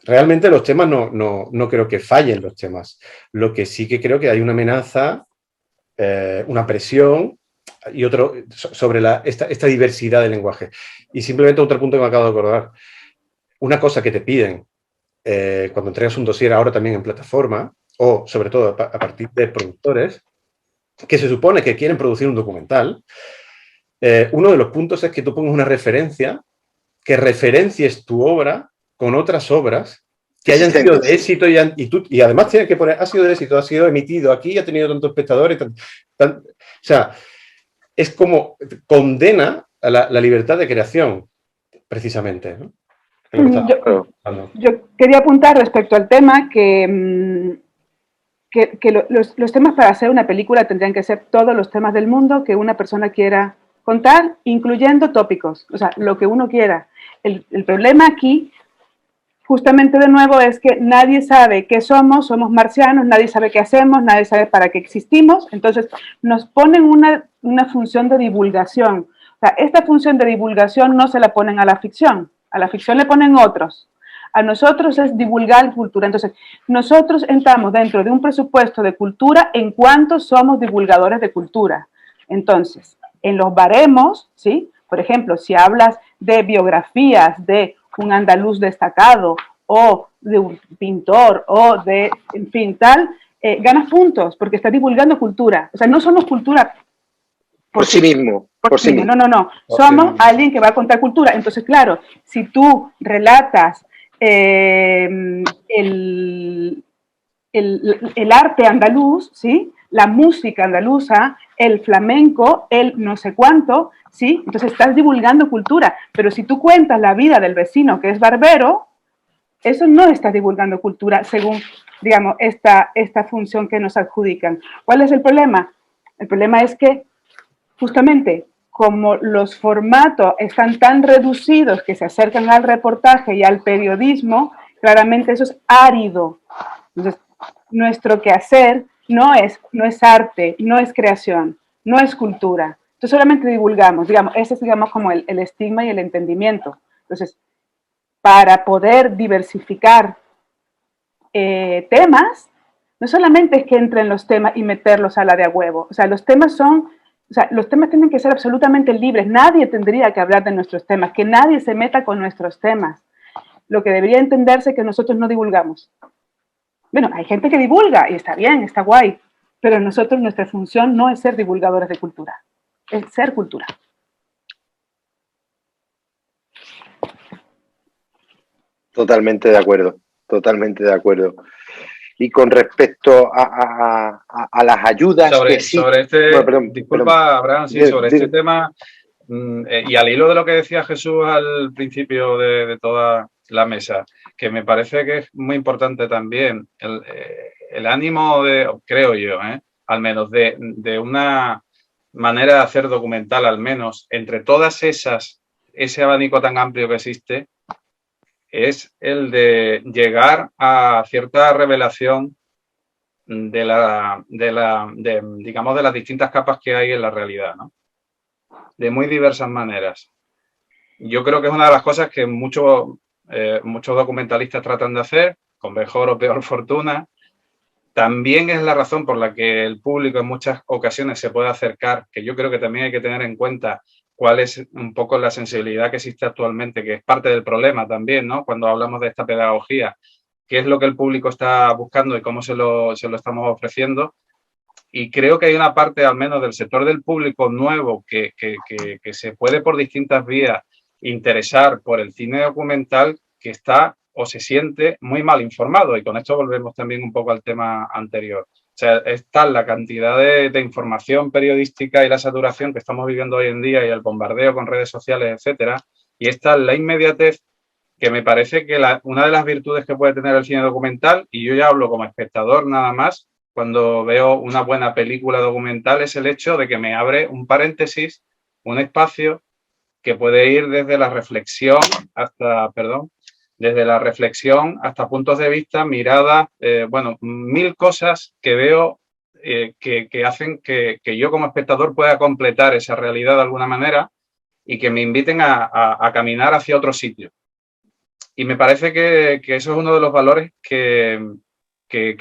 realmente los temas no creo que fallen los temas. Lo que sí que creo que hay una amenaza, una presión y otro sobre esta diversidad de lenguaje. Y simplemente otro punto que me acabo de acordar. Una cosa que te piden cuando entregas un dossier ahora también en plataforma, o sobre todo a partir de productores, que se supone que quieren producir un documental, uno de los puntos es que tú pongas una referencia, que referencies tu obra con otras obras que hayan sido de éxito y además tienes que poner, ha sido de éxito, ha sido emitido aquí, ha tenido tantos espectadores. O sea, es como condena a la libertad de creación, precisamente, ¿no? Yo quería apuntar respecto al tema que los temas para hacer una película tendrían que ser todos los temas del mundo que una persona quiera contar, incluyendo tópicos, o sea, lo que uno quiera. El problema aquí, justamente de nuevo, es que nadie sabe qué somos marcianos, nadie sabe qué hacemos, nadie sabe para qué existimos, entonces nos ponen una función de divulgación. O sea, esta función de divulgación no se la ponen a la ficción le ponen otros. A nosotros es divulgar cultura. Entonces, nosotros entramos dentro de un presupuesto de cultura en cuanto somos divulgadores de cultura. Entonces, en los baremos, ¿sí? Por ejemplo, si hablas de biografías de un andaluz destacado o de un pintor o de, en fin, tal, ganas puntos porque estás divulgando cultura. O sea, no somos cultura por sí mismo. Por sí mismo. No. Somos alguien que va a contar cultura. Entonces, claro, si tú relatas el arte andaluz, ¿sí? La música andaluza, el flamenco, el no sé cuánto, ¿sí? Entonces estás divulgando cultura, pero si tú cuentas la vida del vecino que es barbero, eso no está divulgando cultura según, digamos, esta función que nos adjudican. ¿Cuál es el problema? El problema es que justamente como los formatos están tan reducidos que se acercan al reportaje y al periodismo, claramente eso es árido. Entonces, nuestro quehacer no es arte, no es creación, no es cultura. Entonces, solamente divulgamos, digamos, ese es, digamos, como el estigma y el entendimiento. Entonces, para poder diversificar temas, no solamente es que entren los temas y meterlos a la de a huevo, o sea, los temas tienen que ser absolutamente libres, nadie tendría que hablar de nuestros temas, que nadie se meta con nuestros temas. Lo que debería entenderse es que nosotros no divulgamos. Bueno, hay gente que divulga y está bien, está guay, pero nosotros, nuestra función no es ser divulgadores de cultura, es ser cultura. Totalmente de acuerdo, totalmente de acuerdo. Y con respecto a las ayudas que sí... Sobre este, bueno, perdón, disculpa, Abraham, sí, sobre este tema, y al hilo de lo que decía Jesús al principio de toda la mesa, que me parece que es muy importante también, el ánimo de, creo yo, al menos de una manera de hacer documental, al menos, entre todas ese abanico tan amplio que existe, es el de llegar a cierta revelación digamos, de las distintas capas que hay en la realidad, ¿no? De muy diversas maneras. Yo creo que es una de las cosas que muchos documentalistas tratan de hacer, con mejor o peor fortuna. También es la razón por la que el público en muchas ocasiones se puede acercar, que yo creo que también hay que tener en cuenta cuál es un poco la sensibilidad que existe actualmente, que es parte del problema también, ¿no? Cuando hablamos de esta pedagogía, qué es lo que el público está buscando y cómo se lo estamos ofreciendo. Y creo que hay una parte, al menos del sector del público nuevo, que se puede por distintas vías interesar por el cine documental, que está o se siente muy mal informado. Y con esto volvemos también un poco al tema anterior. O sea, es tal la cantidad de información periodística y la saturación que estamos viviendo hoy en día y el bombardeo con redes sociales, etcétera, y esta la inmediatez que me parece que una de las virtudes que puede tener el cine documental, y yo ya hablo como espectador nada más, cuando veo una buena película documental, es el hecho de que me abre un paréntesis, un espacio que puede ir desde la reflexión hasta puntos de vista, miradas, bueno, mil cosas que veo que hacen que yo como espectador pueda completar esa realidad de alguna manera y que me inviten a caminar hacia otro sitio. Y me parece que eso es uno de los valores que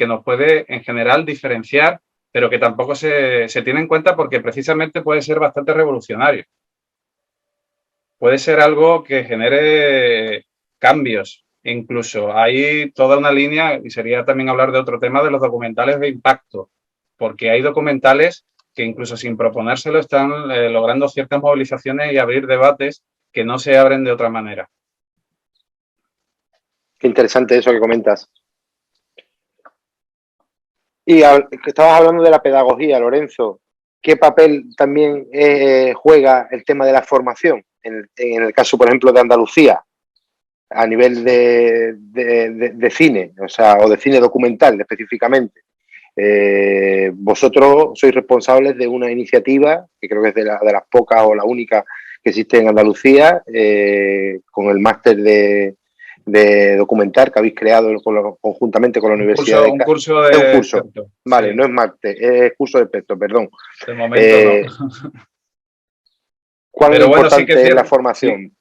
nos puede en general diferenciar, pero que tampoco se tiene en cuenta porque precisamente puede ser bastante revolucionario. Puede ser algo que genere cambios. Incluso hay toda una línea, y sería también hablar de otro tema, de los documentales de impacto, porque hay documentales que incluso sin proponérselo están logrando ciertas movilizaciones y abrir debates que no se abren de otra manera. Qué interesante eso que comentas. Y estabas hablando de la pedagogía, Lorenzo. ¿Qué papel también juega el tema de la formación? En el caso, por ejemplo, de Andalucía, a nivel de cine, o de cine documental específicamente. Vosotros sois responsables de una iniciativa, que creo que es de las pocas o la única que existe en Andalucía, con el máster de documental que habéis creado conjuntamente con la Universidad Un curso de experto. Vale, sí. No es máster, es curso de experto, perdón. De momento no. ¿Cuál es importante es la formación?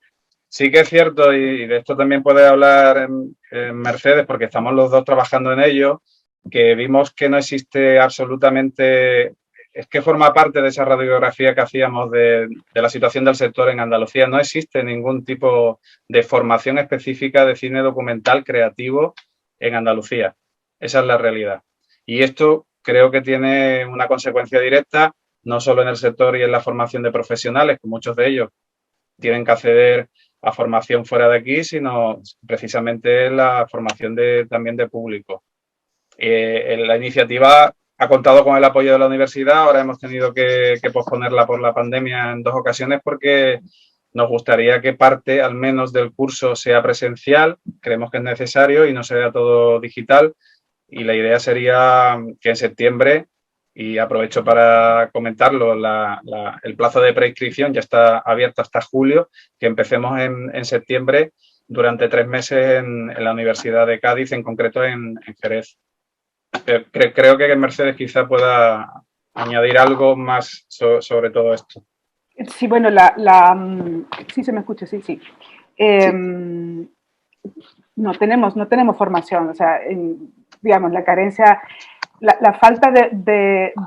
Sí que es cierto, y de esto también puede hablar en Mercedes, porque estamos los dos trabajando en ello, que vimos que no existe absolutamente... Es que forma parte de esa radiografía que hacíamos de la situación del sector en Andalucía. No existe ningún tipo de formación específica de cine documental creativo en Andalucía. Esa es la realidad. Y esto creo que tiene una consecuencia directa, no solo en el sector y en la formación de profesionales, que muchos de ellos tienen que acceder a formación fuera de aquí, sino precisamente en la formación también de público. La iniciativa ha contado con el apoyo de la universidad. Ahora hemos tenido que posponerla por la pandemia en 2 ocasiones porque nos gustaría que parte, al menos, del curso sea presencial. Creemos que es necesario y no sea todo digital. Y la idea sería que en septiembre, y aprovecho para comentarlo, el plazo de preinscripción ya está abierto hasta julio, que empecemos en septiembre durante 3 meses en la Universidad de Cádiz, en concreto en Jerez. Creo que Mercedes quizá pueda añadir algo más sobre todo esto. Sí, bueno, sí se me escucha, sí, sí. No tenemos formación, o sea, digamos, la carencia, la falta de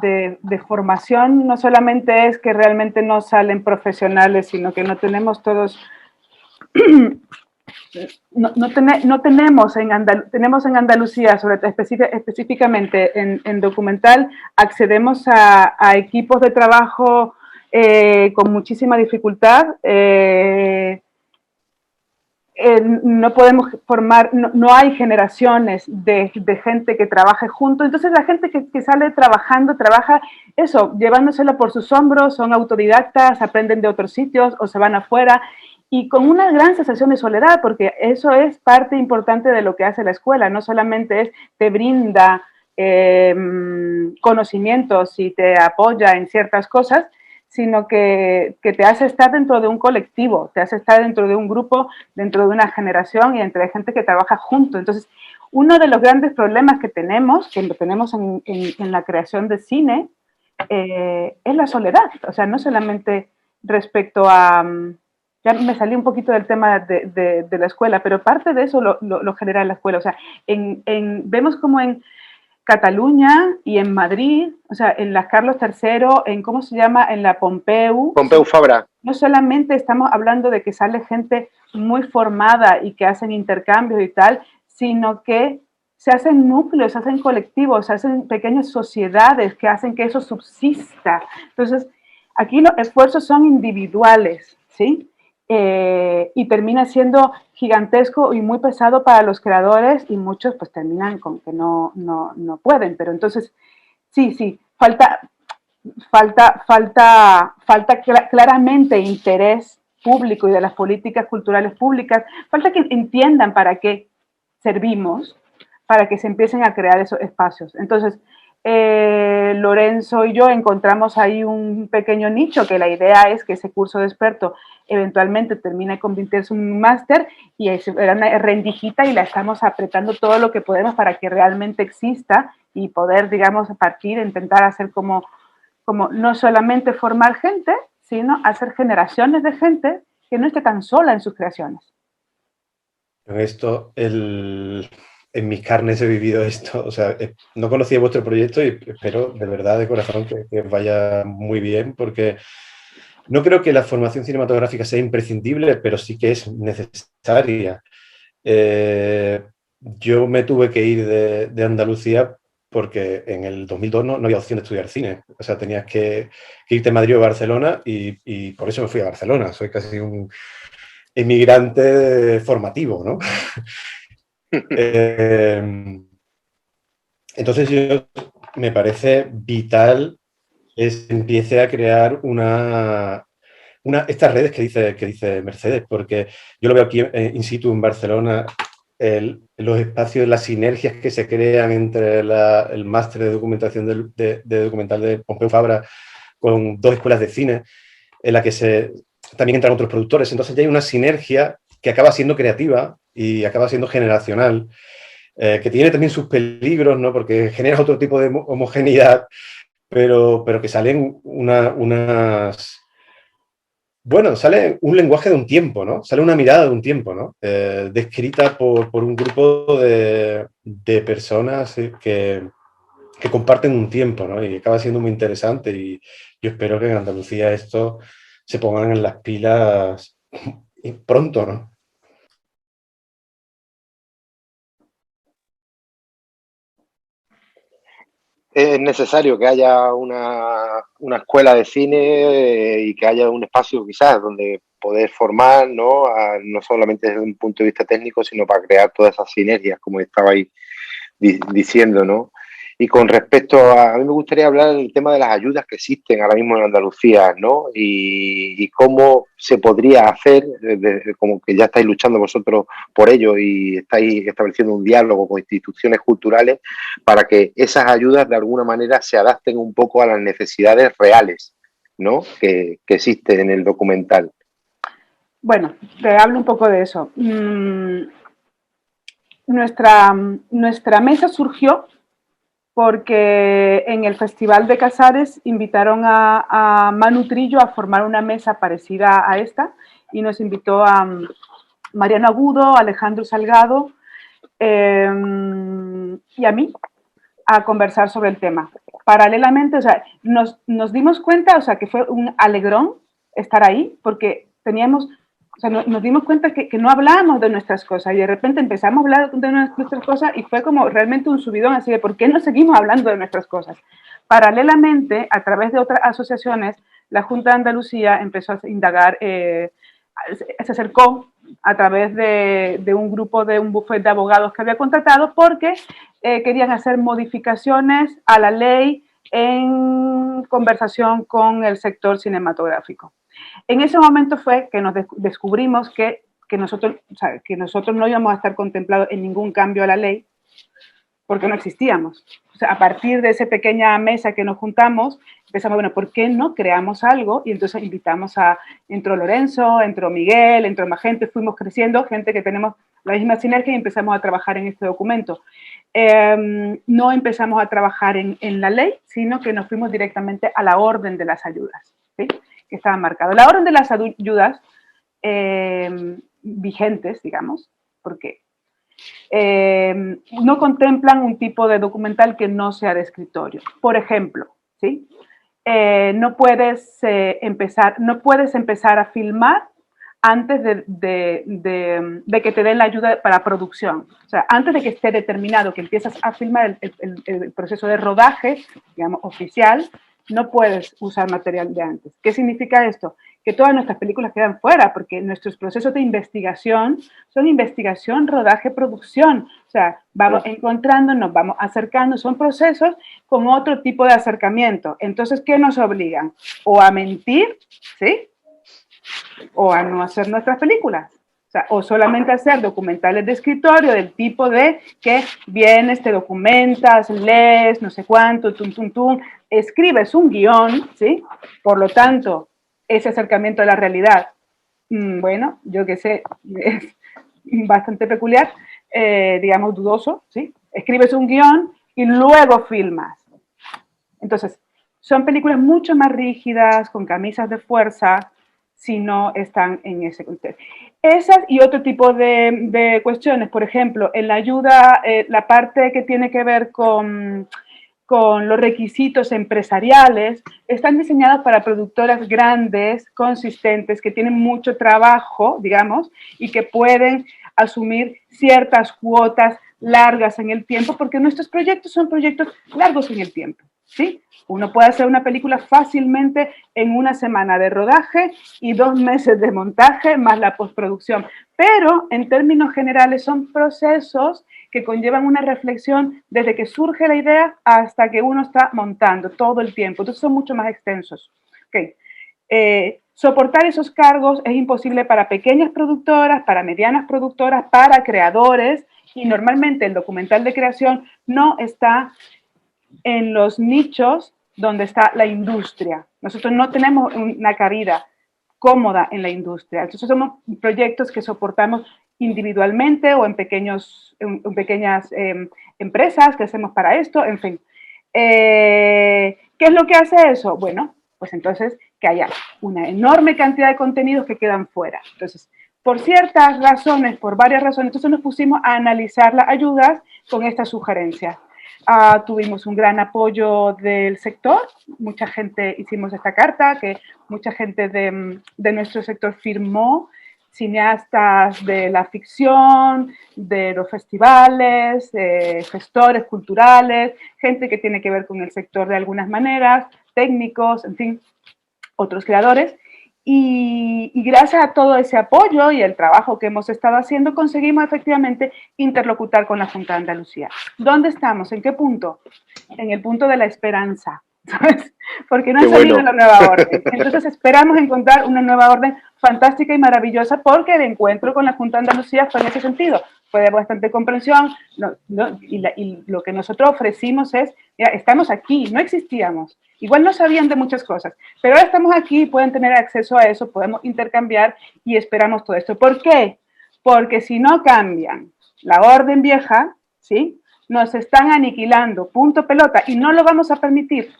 formación no solamente es que realmente no salen profesionales, sino que no tenemos todos, no tenemos tenemos en Andalucía, específicamente en documental, accedemos a equipos de trabajo con muchísima dificultad. No podemos formar, no hay generaciones de gente que trabaje junto. Entonces la gente que sale trabajando, trabaja eso, llevándoselo por sus hombros, son autodidactas, aprenden de otros sitios o se van afuera y con una gran sensación de soledad, porque eso es parte importante de lo que hace la escuela, no solamente te brinda conocimientos y te apoya en ciertas cosas, sino que te hace estar dentro de un colectivo, te hace estar dentro de un grupo, dentro de una generación y entre gente que trabaja junto. Entonces, uno de los grandes problemas que lo tenemos en la creación de cine, es la soledad. O sea, no solamente respecto a... Ya me salí un poquito del tema de la escuela, pero parte de eso lo genera la escuela. O sea, vemos como en Cataluña y en Madrid, o sea, en la Carlos III, en ¿cómo se llama? En la Pompeu. Pompeu Fabra. No solamente estamos hablando de que sale gente muy formada y que hacen intercambios y tal, sino que se hacen núcleos, se hacen colectivos, se hacen pequeñas sociedades que hacen que eso subsista. Entonces, aquí los esfuerzos son individuales, ¿sí? Y termina siendo gigantesco y muy pesado para los creadores y muchos pues terminan con que no pueden. Pero entonces, sí, falta claramente interés público y de las políticas culturales públicas, falta que entiendan para qué servimos, para que se empiecen a crear esos espacios. Entonces, Lorenzo y yo encontramos ahí un pequeño nicho que la idea es que ese curso de experto eventualmente termine convirtiéndose en un máster y era una rendijita y la estamos apretando todo lo que podemos para que realmente exista y poder, digamos, partir, intentar hacer como no solamente formar gente, sino hacer generaciones de gente que no esté tan sola en sus creaciones. Esto, en mis carnes he vivido esto, o sea, no conocía vuestro proyecto y espero de verdad, de corazón, que vaya muy bien, porque no creo que la formación cinematográfica sea imprescindible, pero sí que es necesaria. Yo me tuve que ir de Andalucía porque en el 2002 no había opción de estudiar cine. O sea, tenías que irte a Madrid o Barcelona y por eso me fui a Barcelona. Soy casi un emigrante formativo, ¿no? Entonces me parece vital que se empiece a crear estas redes que dice Mercedes, porque yo lo veo aquí in situ en Barcelona, los espacios, las sinergias que se crean entre el máster de documentación de documental de Pompeu Fabra con 2 escuelas de cine, en la que también entran otros productores. Entonces ya hay una sinergia que acaba siendo creativa y acaba siendo generacional, que tiene también sus peligros, ¿no? Porque genera otro tipo de homogeneidad, pero que salen bueno, sale un lenguaje de un tiempo, ¿no? Sale una mirada de un tiempo, ¿no? Descrita por un grupo de personas que comparten un tiempo, ¿no? Y acaba siendo muy interesante y yo espero que en Andalucía esto se pongan en las pilas pronto, ¿no? Es necesario que haya una escuela de cine y que haya un espacio quizás donde poder formar, ¿no? No solamente desde un punto de vista técnico, sino para crear todas esas sinergias, como estabais diciendo, ¿no? Y con respecto a mí me gustaría hablar del tema de las ayudas que existen ahora mismo en Andalucía, ¿no? Y cómo se podría hacer, como que ya estáis luchando vosotros por ello y estáis estableciendo un diálogo con instituciones culturales para que esas ayudas de alguna manera se adapten un poco a las necesidades reales, ¿no? Que existen en el documental. Bueno, te hablo un poco de eso. Nuestra mesa surgió porque en el Festival de Casares invitaron a Manu Trillo a formar una mesa parecida a esta y nos invitó a Mariano Agudo, Alejandro Salgado y a mí a conversar sobre el tema. Paralelamente, o sea, nos dimos cuenta, o sea, que fue un alegrón estar ahí porque teníamos... O sea, nos dimos cuenta que no hablábamos de nuestras cosas y de repente empezamos a hablar de nuestras cosas y fue como realmente un subidón así de ¿por qué no seguimos hablando de nuestras cosas? Paralelamente, a través de otras asociaciones, la Junta de Andalucía empezó a indagar, se acercó a través de un grupo de un bufete de abogados que había contratado porque querían hacer modificaciones a la ley en conversación con el sector cinematográfico. En ese momento fue que nos descubrimos que nosotros no íbamos a estar contemplados en ningún cambio a la ley porque no existíamos. O sea, a partir de esa pequeña mesa que nos juntamos, empezamos, bueno, ¿por qué no creamos algo? Y entonces invitamos entró Lorenzo, entró Miguel, entró más gente, fuimos creciendo, gente que tenemos la misma sinergia y empezamos a trabajar en este documento. No empezamos a trabajar en la ley, sino que nos fuimos directamente a la orden de las ayudas, ¿sí? Que estaba marcado. La orden de las ayudas vigentes, digamos, porque no contemplan un tipo de documental que no sea de escritorio. Por ejemplo, ¿sí? No puedes empezar a filmar antes de que te den la ayuda para producción. O sea, antes de que esté determinado que empiezas a filmar el proceso de rodaje, digamos, oficial, no puedes usar material de antes. ¿Qué significa esto? Que todas nuestras películas quedan fuera, porque nuestros procesos de investigación son investigación, rodaje, producción. O sea, vamos encontrándonos, vamos acercando, son procesos con otro tipo de acercamiento. Entonces, ¿qué nos obligan? O a mentir, ¿sí? O a no hacer nuestras películas. O sea, o solamente hacer documentales de escritorio del tipo de que vienes, te documentas, lees, no sé cuánto, escribes un guión, ¿sí? Por lo tanto, ese acercamiento a la realidad, bueno, yo qué sé, es bastante peculiar, digamos, dudoso, ¿sí? Escribes un guión y luego filmas. Entonces, son películas mucho más rígidas, con camisas de fuerza, si no están en ese contexto. Esas y otro tipo de cuestiones, por ejemplo, en la ayuda, la parte que tiene que ver con los requisitos empresariales, están diseñados para productoras grandes, consistentes, que tienen mucho trabajo, digamos, y que pueden asumir ciertas cuotas largas en el tiempo, porque nuestros proyectos son proyectos largos en el tiempo, ¿sí? Uno puede hacer una película fácilmente en una semana de rodaje y 2 meses de montaje más la postproducción, pero en términos generales son procesos que conllevan una reflexión desde que surge la idea hasta que uno está montando todo el tiempo. Entonces son mucho más extensos. Okay. Soportar esos cargos es imposible para pequeñas productoras, para medianas productoras, para creadores, y normalmente el documental de creación no está en los nichos donde está la industria. Nosotros no tenemos una cabida cómoda en la industria. Entonces somos proyectos que soportamos individualmente o en pequeñas empresas que hacemos para esto, en fin. ¿Qué es lo que hace eso? Bueno, pues entonces que haya una enorme cantidad de contenidos que quedan fuera. Entonces, por ciertas razones, por varias razones, entonces nos pusimos a analizar las ayudas con estas sugerencias. Tuvimos un gran apoyo del sector, mucha gente, hicimos esta carta, que mucha gente de nuestro sector firmó, cineastas de la ficción, de los festivales, gestores culturales, gente que tiene que ver con el sector de algunas maneras, técnicos, en fin, otros creadores. Y Y gracias a todo ese apoyo y el trabajo que hemos estado haciendo, conseguimos efectivamente interlocutar con la Junta de Andalucía. ¿Dónde estamos? ¿En qué punto? En el punto de la esperanza, ¿sabes? Porque no ha salido la nueva orden. Entonces esperamos encontrar una nueva orden fantástica y maravillosa, porque el encuentro con la Junta de Andalucía fue en ese sentido. Fue de bastante comprensión, y lo que nosotros ofrecimos es, mira, estamos aquí, no existíamos. Igual no sabían de muchas cosas, pero ahora estamos aquí, pueden tener acceso a eso, podemos intercambiar y esperamos todo esto. ¿Por qué? Porque si no cambian la orden vieja, ¿sí?, nos están aniquilando, punto pelota, y no lo vamos a permitir.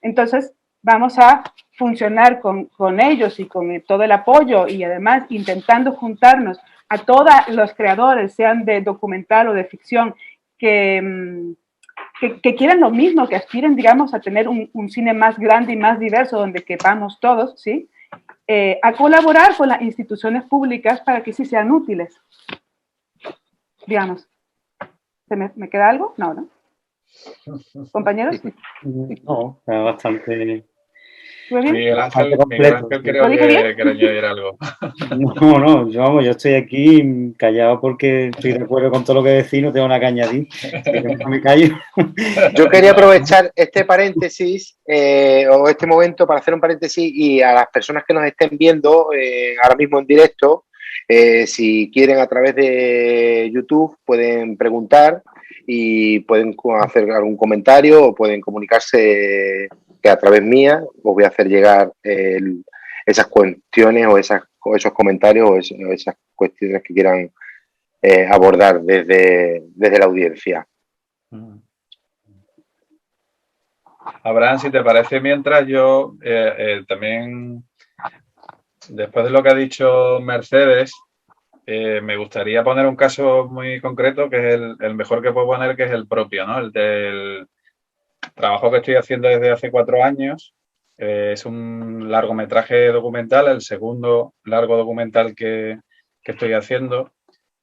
Entonces, vamos a funcionar con ellos y con todo el apoyo, y además intentando juntarnos a todos los creadores, sean de documental o de ficción, que quieran lo mismo, que aspiren, digamos, a tener un cine más grande y más diverso, donde quepamos todos, ¿sí? A colaborar con las instituciones públicas para que sí sean útiles. Digamos. ¿Me queda algo? No, ¿no? ¿Compañeros? No, está bastante... ¿Fue bien? Miguel Ángel creo que añadir algo. No, yo estoy aquí callado porque estoy de acuerdo con todo lo que decís, no tengo nada que añadir. Me callo. Yo quería aprovechar este paréntesis o este momento para hacer un paréntesis, y a las personas que nos estén viendo ahora mismo en directo, si quieren a través de YouTube pueden preguntar y pueden hacer algún comentario o pueden comunicarse, que a través mía os voy a hacer llegar esas cuestiones o esos comentarios o esas cuestiones que quieran abordar desde la audiencia. Abraham, si te parece, mientras yo también, después de lo que ha dicho Mercedes, me gustaría poner un caso muy concreto, que es el mejor que puedo poner, que es el propio, ¿no? El del trabajo que estoy haciendo desde hace 4 años. Es un largometraje documental, el segundo largo documental que estoy haciendo,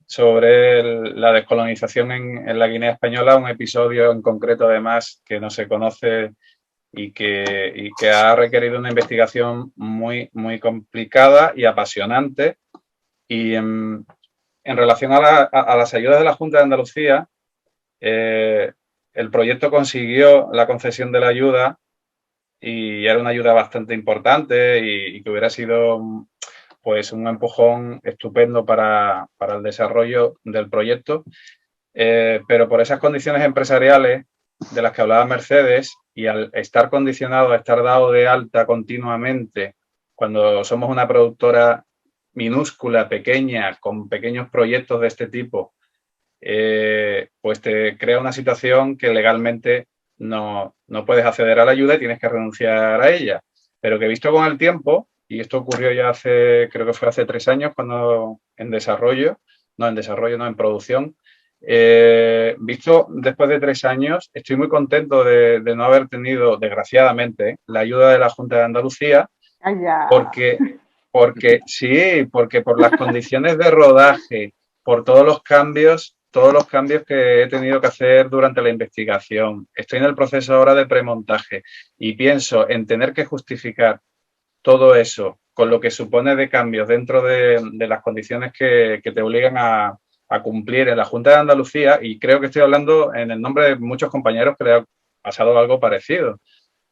sobre la descolonización en la Guinea Española, un episodio en concreto además que no se conoce y que ha requerido una investigación muy, muy complicada y apasionante. Y en relación a las ayudas de la Junta de Andalucía, el proyecto consiguió la concesión de la ayuda, y era una ayuda bastante importante y que hubiera sido pues un empujón estupendo para el desarrollo del proyecto, pero por esas condiciones empresariales de las que hablaba Mercedes, y al estar condicionado a estar dado de alta continuamente cuando somos una productora minúscula, pequeña, con pequeños proyectos de este tipo, pues te crea una situación que legalmente no puedes acceder a la ayuda y tienes que renunciar a ella. Pero que visto con el tiempo, y esto ocurrió ya creo que fue hace 3 años, cuando en producción, visto después de 3 años, estoy muy contento de no haber tenido, desgraciadamente, la ayuda de la Junta de Andalucía, porque sí, porque por las condiciones de rodaje, por todos los cambios que he tenido que hacer durante la investigación. Estoy en el proceso ahora de premontaje y pienso en tener que justificar todo eso con lo que supone de cambios dentro de las condiciones que te obligan a cumplir en la Junta de Andalucía, y creo que estoy hablando en el nombre de muchos compañeros que le ha pasado algo parecido.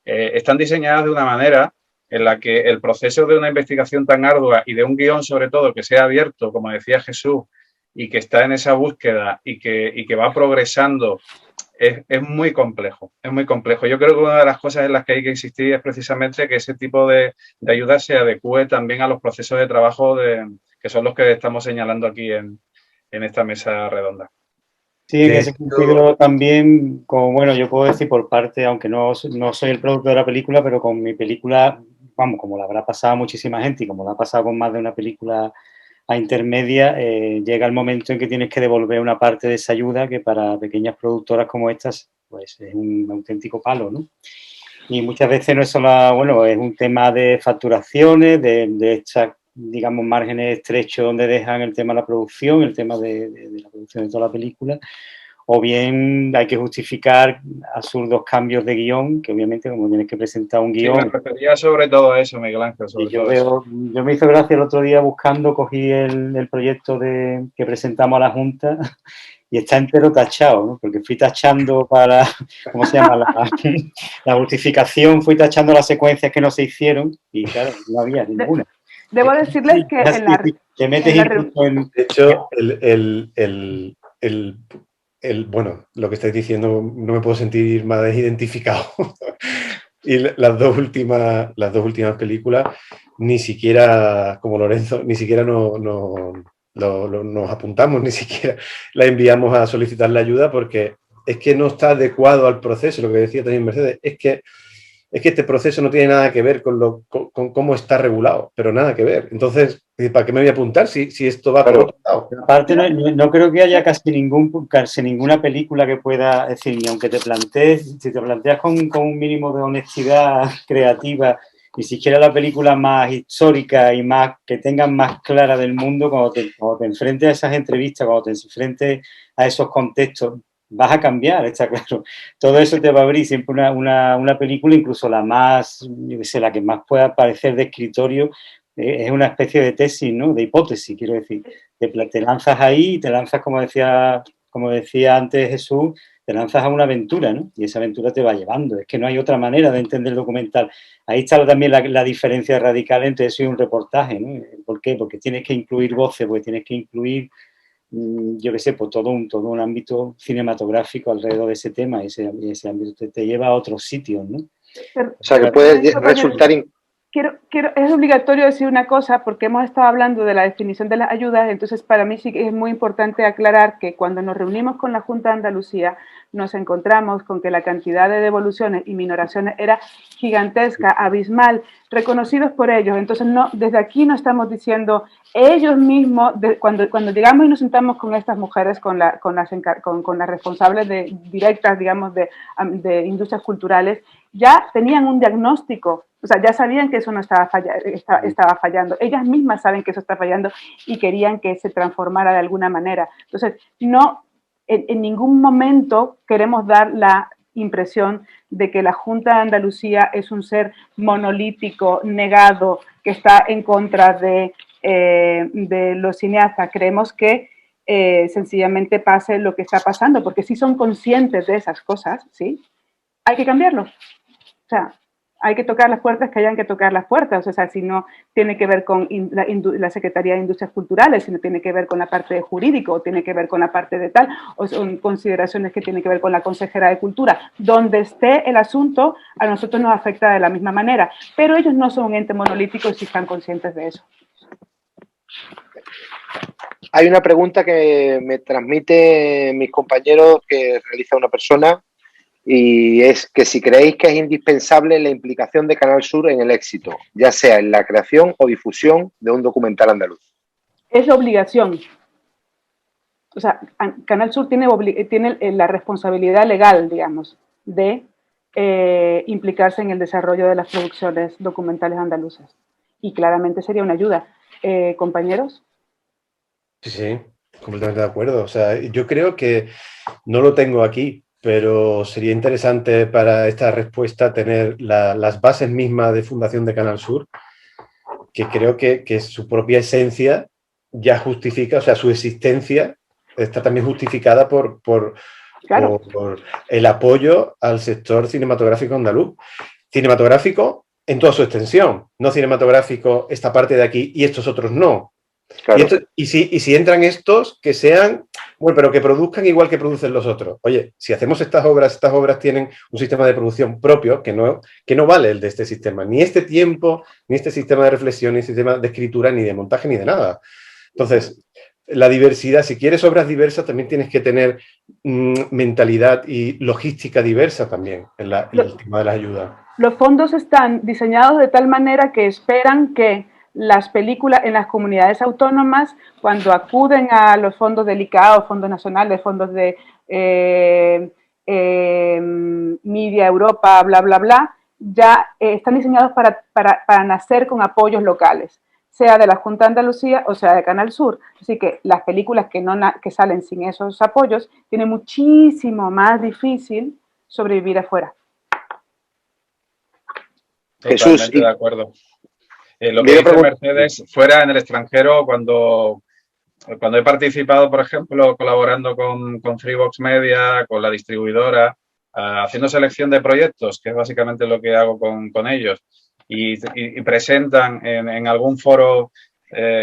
Están diseñadas de una manera en la que el proceso de una investigación tan ardua y de un guión, sobre todo, que sea abierto, como decía Jesús, y que está en esa búsqueda y que va progresando, es muy complejo, es muy complejo. Yo creo que una de las cosas en las que hay que insistir es precisamente que ese tipo de ayuda se adecue también a los procesos de trabajo que son los que estamos señalando aquí en esta mesa redonda. Sí, en ese sentido también, bueno, yo puedo decir por parte, aunque no soy el productor de la película, pero con mi película, vamos, como la habrá pasado a muchísima gente y como la ha pasado con más de una película a intermedia, llega el momento en que tienes que devolver una parte de esa ayuda, que para pequeñas productoras como estas, pues es un auténtico palo, ¿no? Y muchas veces no es solo, bueno, es un tema de facturaciones, de estas, digamos, márgenes estrechos donde dejan el tema de la producción, el tema de la producción de toda la película, o bien hay que justificar absurdos cambios de guión, que obviamente como tienes que presentar un Sí, guión... me refería sobre todo a eso, Miguel Ángel, sobre Y yo todo eso. yo me hizo gracia el otro día buscando, cogí el proyecto que presentamos a la Junta y está entero tachado, ¿no? Porque fui tachando para, ¿cómo se llama? La justificación, fui tachando las secuencias que no se hicieron y claro, no había ninguna. Debo decirles que Te metes en la incluso en... De hecho, bueno, lo que estáis diciendo no me puedo sentir más identificado. Y las dos últimas películas, ni siquiera, como Lorenzo, ni siquiera nos apuntamos, ni siquiera la enviamos a solicitar la ayuda porque es que no está adecuado al proceso, lo que decía también Mercedes, es que este proceso no tiene nada que ver con cómo está regulado, pero nada que ver. Entonces, ¿para qué me voy a apuntar si esto va por otro lado? Aparte, no creo que haya casi ninguna película que pueda, es decir, ni aunque te plantees, si te planteas con un mínimo de honestidad creativa, ni siquiera la película más histórica y más que tengas más clara del mundo, cuando te enfrentes a esas entrevistas, cuando te enfrentes a esos contextos, vas a cambiar, está claro. Todo eso te va a abrir siempre una película, incluso la más, yo qué sé, la que más pueda parecer de escritorio, es una especie de tesis, ¿no? De hipótesis, quiero decir. Te lanzas ahí y te lanzas, como decía antes Jesús, te lanzas a una aventura, ¿no? Y esa aventura te va llevando. Es que no hay otra manera de entender el documental. Ahí está también la diferencia radical entre eso y un reportaje, ¿no? ¿Por qué? Porque tienes que incluir voces, porque tienes que incluir, yo qué sé, pues todo un ámbito cinematográfico alrededor de ese tema, y ese ámbito te lleva a otros sitios, ¿no? O sea, que puede resultar... es obligatorio decir una cosa porque hemos estado hablando de la definición de las ayudas, entonces para mí sí que es muy importante aclarar que cuando nos reunimos con la Junta de Andalucía nos encontramos con que la cantidad de devoluciones y minoraciones era gigantesca, abismal, reconocidos por ellos. Entonces desde aquí no estamos diciendo ellos mismos, cuando llegamos y nos sentamos con estas mujeres, con las responsables directas, digamos, de industrias culturales, ya tenían un diagnóstico, o sea, ya sabían que eso no estaba fallando. Ellas mismas saben que eso está fallando y querían que se transformara de alguna manera. Entonces, no, en ningún momento queremos dar la impresión de que la Junta de Andalucía es un ser monolítico, negado, que está en contra de los cineastas. Creemos que sencillamente pase lo que está pasando, porque si son conscientes de esas cosas, ¿sí? Hay que cambiarlo. O sea, hay que tocar las puertas que hayan que tocar las puertas. O sea, si no tiene que ver con la Secretaría de Industrias Culturales, si no tiene que ver con la parte de jurídico, o tiene que ver con la parte de tal, o son consideraciones que tienen que ver con la consejera de Cultura. Donde esté el asunto, a nosotros nos afecta de la misma manera. Pero ellos no son un ente monolítico y sí están conscientes de eso. Hay una pregunta que me transmite mis compañeros que realiza una persona y es que si creéis que es indispensable la implicación de Canal Sur en el éxito, ya sea en la creación o difusión de un documental andaluz. Es obligación. O sea, Canal Sur tiene la responsabilidad legal, digamos, de implicarse en el desarrollo de las producciones documentales andaluzas. Y claramente sería una ayuda. ¿Compañeros? Sí, completamente de acuerdo. O sea, yo creo que no lo tengo aquí, pero sería interesante para esta respuesta tener las bases mismas de fundación de Canal Sur, que creo que su propia esencia ya justifica, o sea, su existencia está también justificada por el apoyo al sector cinematográfico andaluz. Cinematográfico en toda su extensión, no cinematográfico esta parte de aquí y estos otros no. Claro. Y si entran estos, que sean, bueno, pero que produzcan igual que producen los otros. Oye, si hacemos estas obras tienen un sistema de producción propio que no vale el de este sistema. Ni este tiempo, ni este sistema de reflexión, ni sistema de escritura, ni de montaje, ni de nada. Entonces, la diversidad, si quieres obras diversas, también tienes que tener mentalidad y logística diversa también en el tema de las ayudas. Los fondos están diseñados de tal manera que esperan que las películas en las comunidades autónomas, cuando acuden a los fondos del ICAO, fondos nacionales, fondos de Media Europa, bla, bla, bla, ya están diseñados para nacer con apoyos locales. sea de la Junta de Andalucía o sea de Canal Sur. Así que las películas que salen sin esos apoyos tienen muchísimo más difícil sobrevivir afuera. Jesús, Totalmente de acuerdo. Lo que dice Mercedes, fuera en el extranjero, cuando he participado, por ejemplo, colaborando con Freebox Media, con la distribuidora, haciendo selección de proyectos, que es básicamente lo que hago con ellos, y presentan en algún foro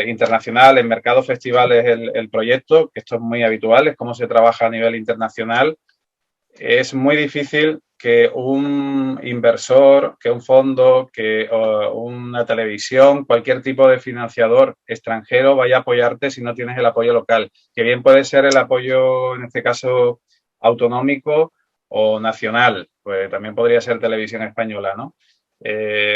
internacional, en mercados festivales, el proyecto, que esto es muy habitual, es cómo se trabaja a nivel internacional. Es muy difícil que un inversor, que un fondo, que una televisión, cualquier tipo de financiador extranjero vaya a apoyarte si no tienes el apoyo local, que bien puede ser el apoyo, en este caso, autonómico o nacional, pues también podría ser Televisión Española, ¿no?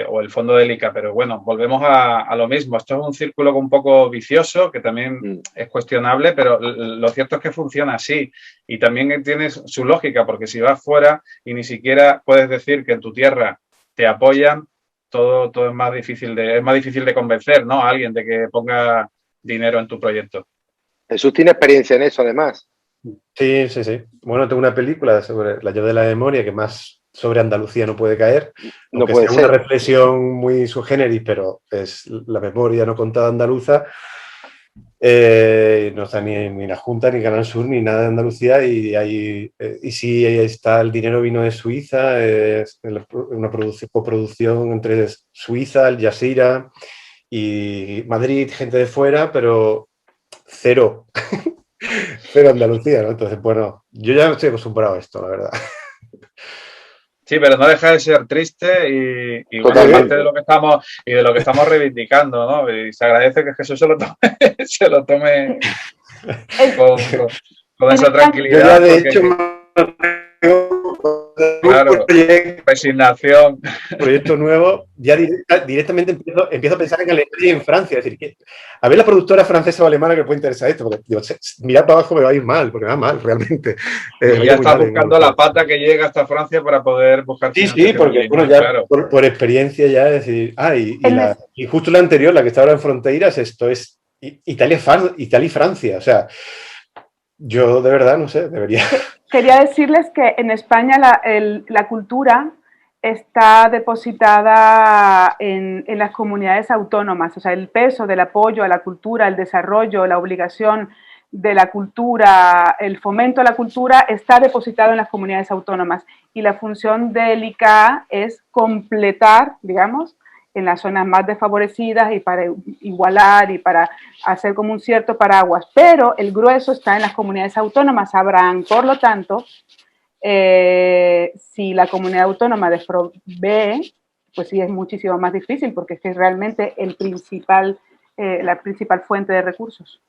O el fondo del ICA, pero bueno, volvemos a lo mismo. Esto es un círculo un poco vicioso que también es cuestionable, pero lo cierto es que funciona así y también tiene su lógica, porque si vas fuera y ni siquiera puedes decir que en tu tierra te apoyan, todo es más difícil de convencer, ¿no? A alguien de que ponga dinero en tu proyecto. Jesús tiene experiencia en eso, además. Sí. Bueno, tengo una película sobre la llave de la memoria que más sobre Andalucía no puede caer, No aunque puede sea ser. una reflexión muy sub generis, pero es la memoria no contada andaluza. No está ni la Junta, ni Canal Sur, ni nada de Andalucía, y sí está el dinero vino de Suiza, es una coproducción entre Suiza, Al Jazeera y Madrid, gente de fuera, pero cero Andalucía, ¿no? Entonces, bueno, yo ya estoy acostumbrado a esto, la verdad. Sí, pero no deja de ser triste y bueno, parte de lo que estamos reivindicando, ¿no? Y se agradece que Jesús se lo tome con esa tranquilidad. Yo ya de hecho claro, resignación. Proyecto nuevo, ya directamente empiezo a pensar en Alemania y en Francia. Es decir, a ver la productora francesa o alemana que puede interesar esto, porque digo, mirar para abajo me va a ir mal, porque me va mal realmente. Y ya estás buscando la pata que llega hasta Francia para poder buscar Sí, porque bueno, ya claro. por experiencia ya, es decir, y justo la anterior, la que está ahora en Fronteiras, esto es Italia y Francia, o sea, yo de verdad, no sé, debería... Quería decirles que en España la cultura está depositada en las comunidades autónomas, o sea, el peso del apoyo a la cultura, el desarrollo, la obligación de la cultura, el fomento a la cultura está depositado en las comunidades autónomas y la función del ICA es completar, digamos, en las zonas más desfavorecidas y para igualar y para hacer como un cierto paraguas, pero el grueso está en las comunidades autónomas. Sabrán, por lo tanto, si la comunidad autónoma desprovee, pues sí es muchísimo más difícil porque es que es realmente la principal fuente de recursos,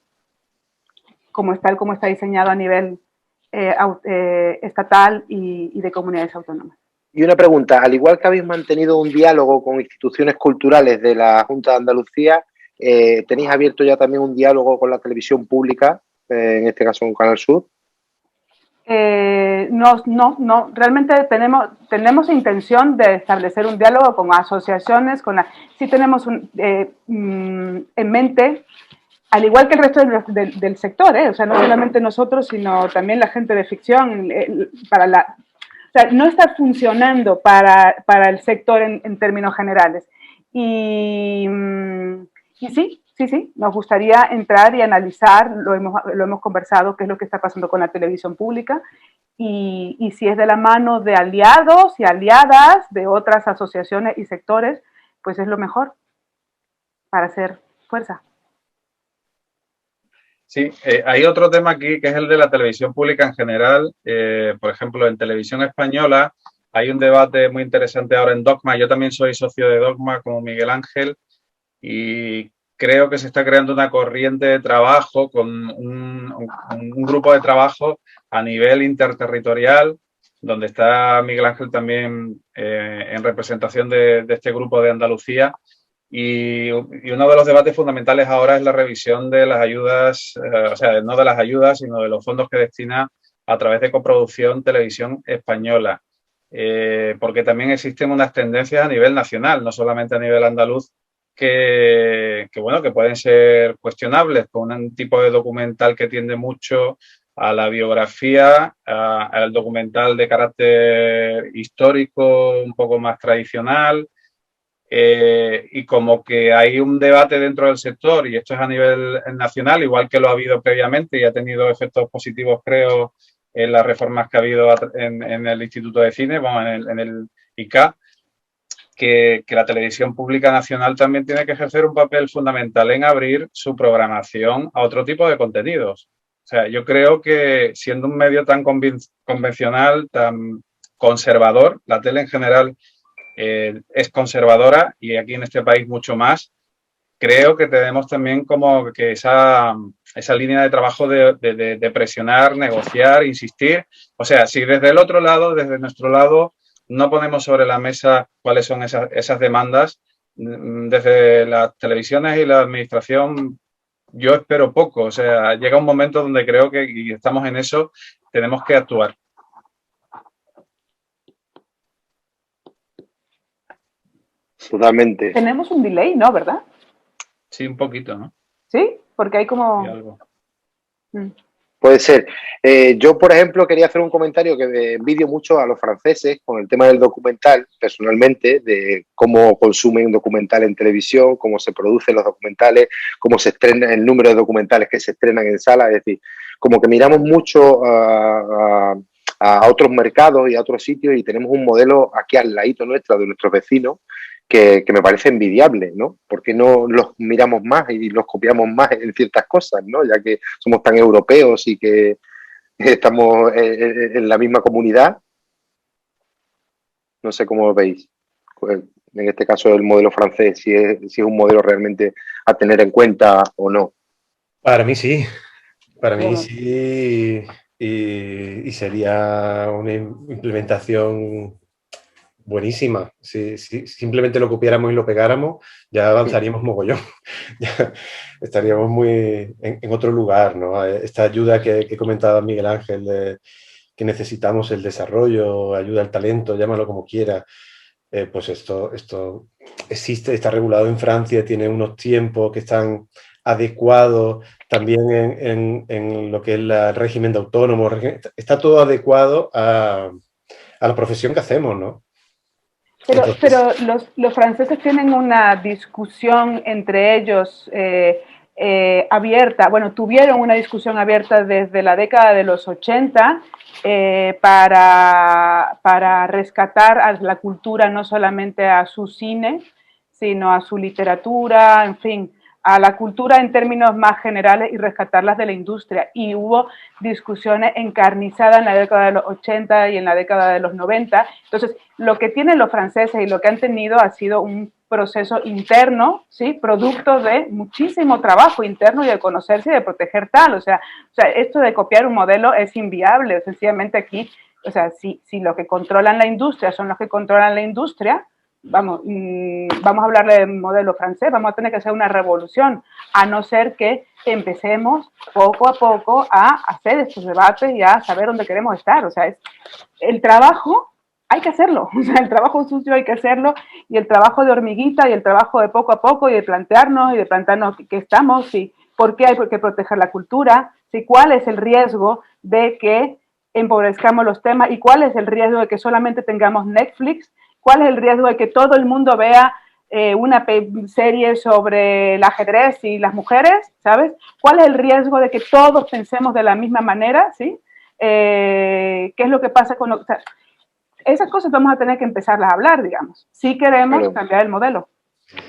como está diseñado a nivel estatal y de comunidades autónomas. Y una pregunta, al igual que habéis mantenido un diálogo con instituciones culturales de la Junta de Andalucía, ¿tenéis abierto ya también un diálogo con la televisión pública, en este caso con Canal Sur? No, realmente tenemos intención de establecer un diálogo con asociaciones, sí tenemos en mente, al igual que el resto del sector, o sea, no solamente nosotros, sino también la gente de ficción, o sea, no está funcionando para el sector en términos generales. Y sí, nos gustaría entrar y analizar, lo hemos conversado, qué es lo que está pasando con la televisión pública y si es de la mano de aliados y aliadas de otras asociaciones y sectores, pues es lo mejor para hacer fuerza. Sí, hay otro tema aquí que es el de la televisión pública en general. Por ejemplo, en Televisión Española hay un debate muy interesante ahora en Dogma. Yo también soy socio de Dogma como Miguel Ángel y creo que se está creando una corriente de trabajo con un grupo de trabajo a nivel interterritorial, donde está Miguel Ángel también en representación de este grupo de Andalucía. Y uno de los debates fundamentales ahora es la revisión de las ayudas, o sea, no de las ayudas, sino de los fondos que destina a través de coproducción Televisión Española. Porque también existen unas tendencias a nivel nacional, no solamente a nivel andaluz, bueno, que pueden ser cuestionables, con un tipo de documental que tiende mucho a la biografía, al documental de carácter histórico, un poco más tradicional, y como que hay un debate dentro del sector, y esto es a nivel nacional, igual que lo ha habido previamente y ha tenido efectos positivos, creo, en las reformas que ha habido en el Instituto de Cine, vamos, en el ICA, que la televisión pública nacional también tiene que ejercer un papel fundamental en abrir su programación a otro tipo de contenidos. O sea, yo creo que siendo un medio tan convencional, tan conservador, la tele en general es conservadora y aquí en este país mucho más, creo que tenemos también como que esa línea de trabajo de presionar, negociar, insistir. O sea, si desde el otro lado, desde nuestro lado, no ponemos sobre la mesa cuáles son esas demandas, desde las televisiones y la administración, yo espero poco. O sea, llega un momento donde creo que, y estamos en eso, tenemos que actuar. Totalmente. Tenemos un delay, ¿no? ¿Verdad? Sí, un poquito, ¿no? Sí, porque hay como... Y algo. Puede ser. Yo, por ejemplo, quería hacer un comentario que envidio mucho a los franceses con el tema del documental, personalmente, de cómo consumen un documental en televisión, cómo se producen los documentales, cómo se estrena, el número de documentales que se estrenan en sala. Es decir, como que miramos mucho a otros mercados y a otros sitios y tenemos un modelo aquí al ladito nuestro, de nuestros vecinos, que me parece envidiable, ¿no? Porque no los miramos más y los copiamos más en ciertas cosas, ¿no? Ya que somos tan europeos y que estamos en la misma comunidad. No sé cómo lo veis. Pues, en este caso, el modelo francés, si es un modelo realmente a tener en cuenta o no. Para mí sí. Para mí sí. Y sería una implementación buenísima. Si simplemente lo copiáramos y lo pegáramos, ya avanzaríamos mogollón. Ya estaríamos muy en otro lugar, ¿no? Esta ayuda que comentaba Miguel Ángel, que necesitamos el desarrollo, ayuda al talento, llámalo como quiera. Pues esto existe, está regulado en Francia, tiene unos tiempos que están adecuados también en lo que es el régimen de autónomo. Está todo adecuado a la profesión que hacemos, ¿no? Pero los franceses tienen una discusión entre ellos abierta. Bueno, tuvieron una discusión abierta desde la década de los 80 para rescatar a la cultura, no solamente a su cine, sino a su literatura, en fin, a la cultura en términos más generales y rescatarlas de la industria. Y hubo discusiones encarnizadas en la década de los 80 y en la década de los 90. Entonces, lo que tienen los franceses y lo que han tenido ha sido un proceso interno, ¿sí? Producto de muchísimo trabajo interno y de conocerse y de proteger tal. O sea, esto de copiar un modelo es inviable. Sencillamente aquí, o sea, si lo que controlan la industria son los que controlan la industria, vamos a hablarle del modelo francés, vamos a tener que hacer una revolución, a no ser que empecemos poco a poco a hacer estos debates y a saber dónde queremos estar. O sea, el trabajo hay que hacerlo, o sea, el trabajo sucio hay que hacerlo, y el trabajo de hormiguita y el trabajo de poco a poco y de plantearnos qué estamos y por qué hay que proteger la cultura, ¿sí? ¿Cuál es el riesgo de que empobrezcamos los temas y cuál es el riesgo de que solamente tengamos Netflix? ¿Cuál es el riesgo de que todo el mundo vea una serie sobre el ajedrez y las mujeres? ¿Sabes? ¿Cuál es el riesgo de que todos pensemos de la misma manera? ¿Sí? ¿Qué es lo que pasa con... O sea, esas cosas vamos a tener que empezarlas a hablar, digamos, si queremos cambiar el modelo.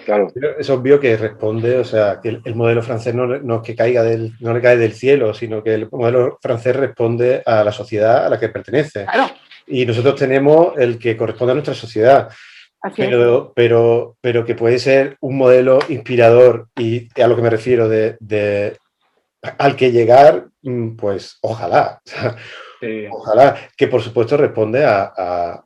Claro. Es obvio que responde, o sea, que el modelo francés no es que no le cae del cielo, sino que el modelo francés responde a la sociedad a la que pertenece. Claro. Y nosotros tenemos el que corresponde a nuestra sociedad. Pero que puede ser un modelo inspirador, y a lo que me refiero al que llegar, pues ojalá. O sea, sí. Ojalá, que por supuesto responde a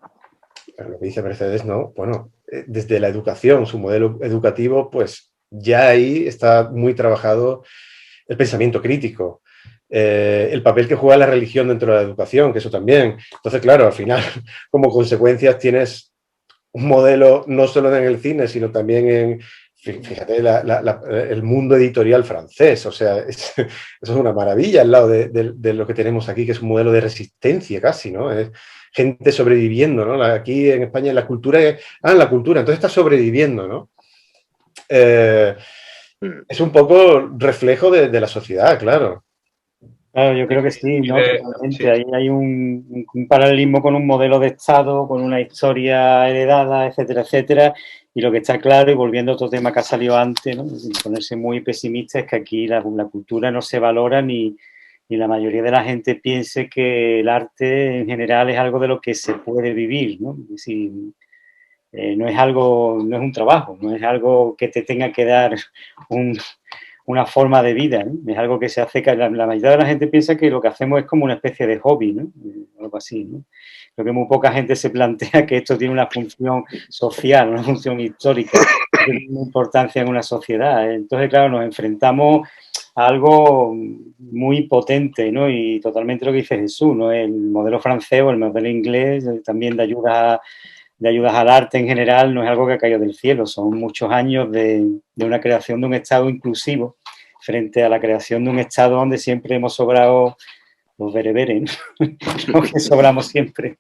lo que dice Mercedes, ¿no? Bueno, desde la educación, su modelo educativo, pues ya ahí está muy trabajado el pensamiento crítico. El papel que juega la religión dentro de la educación, que eso también. Entonces, claro, al final, como consecuencias tienes un modelo no solo en el cine, sino también en fíjate el mundo editorial francés, o sea, eso es una maravilla al lado de lo que tenemos aquí, que es un modelo de resistencia casi, ¿no? Es gente sobreviviendo, ¿no? Aquí en España la cultura la cultura, entonces está sobreviviendo, ¿no? Es un poco reflejo de la sociedad, claro. Claro, yo creo que sí, ¿no? Totalmente. Sí. Ahí hay un paralelismo con un modelo de Estado, con una historia heredada, etcétera, etcétera. Y lo que está claro, y volviendo a otro tema que ha salido antes, ¿no? Sin ponerse muy pesimista, es que aquí la cultura no se valora ni la mayoría de la gente piense que el arte en general es algo de lo que se puede vivir, ¿no? Es decir, no es algo, no es un trabajo, no es algo que te tenga que dar una forma de vida, ¿no? Es algo que se hace, que la mayoría de la gente piensa que lo que hacemos es como una especie de hobby, ¿no? Algo así, ¿no? Creo que muy poca gente se plantea que esto tiene una función social, una función histórica, que tiene una importancia en una sociedad. Entonces, claro, nos enfrentamos a algo muy potente, ¿no? Y totalmente lo que dice Jesús, ¿no? El modelo francés o el modelo inglés también de ayudas al arte en general no es algo que ha caído del cielo, son muchos años de una creación de un Estado inclusivo frente a la creación de un Estado donde siempre hemos sobrado los bereberes, ¿no? Que sobramos siempre.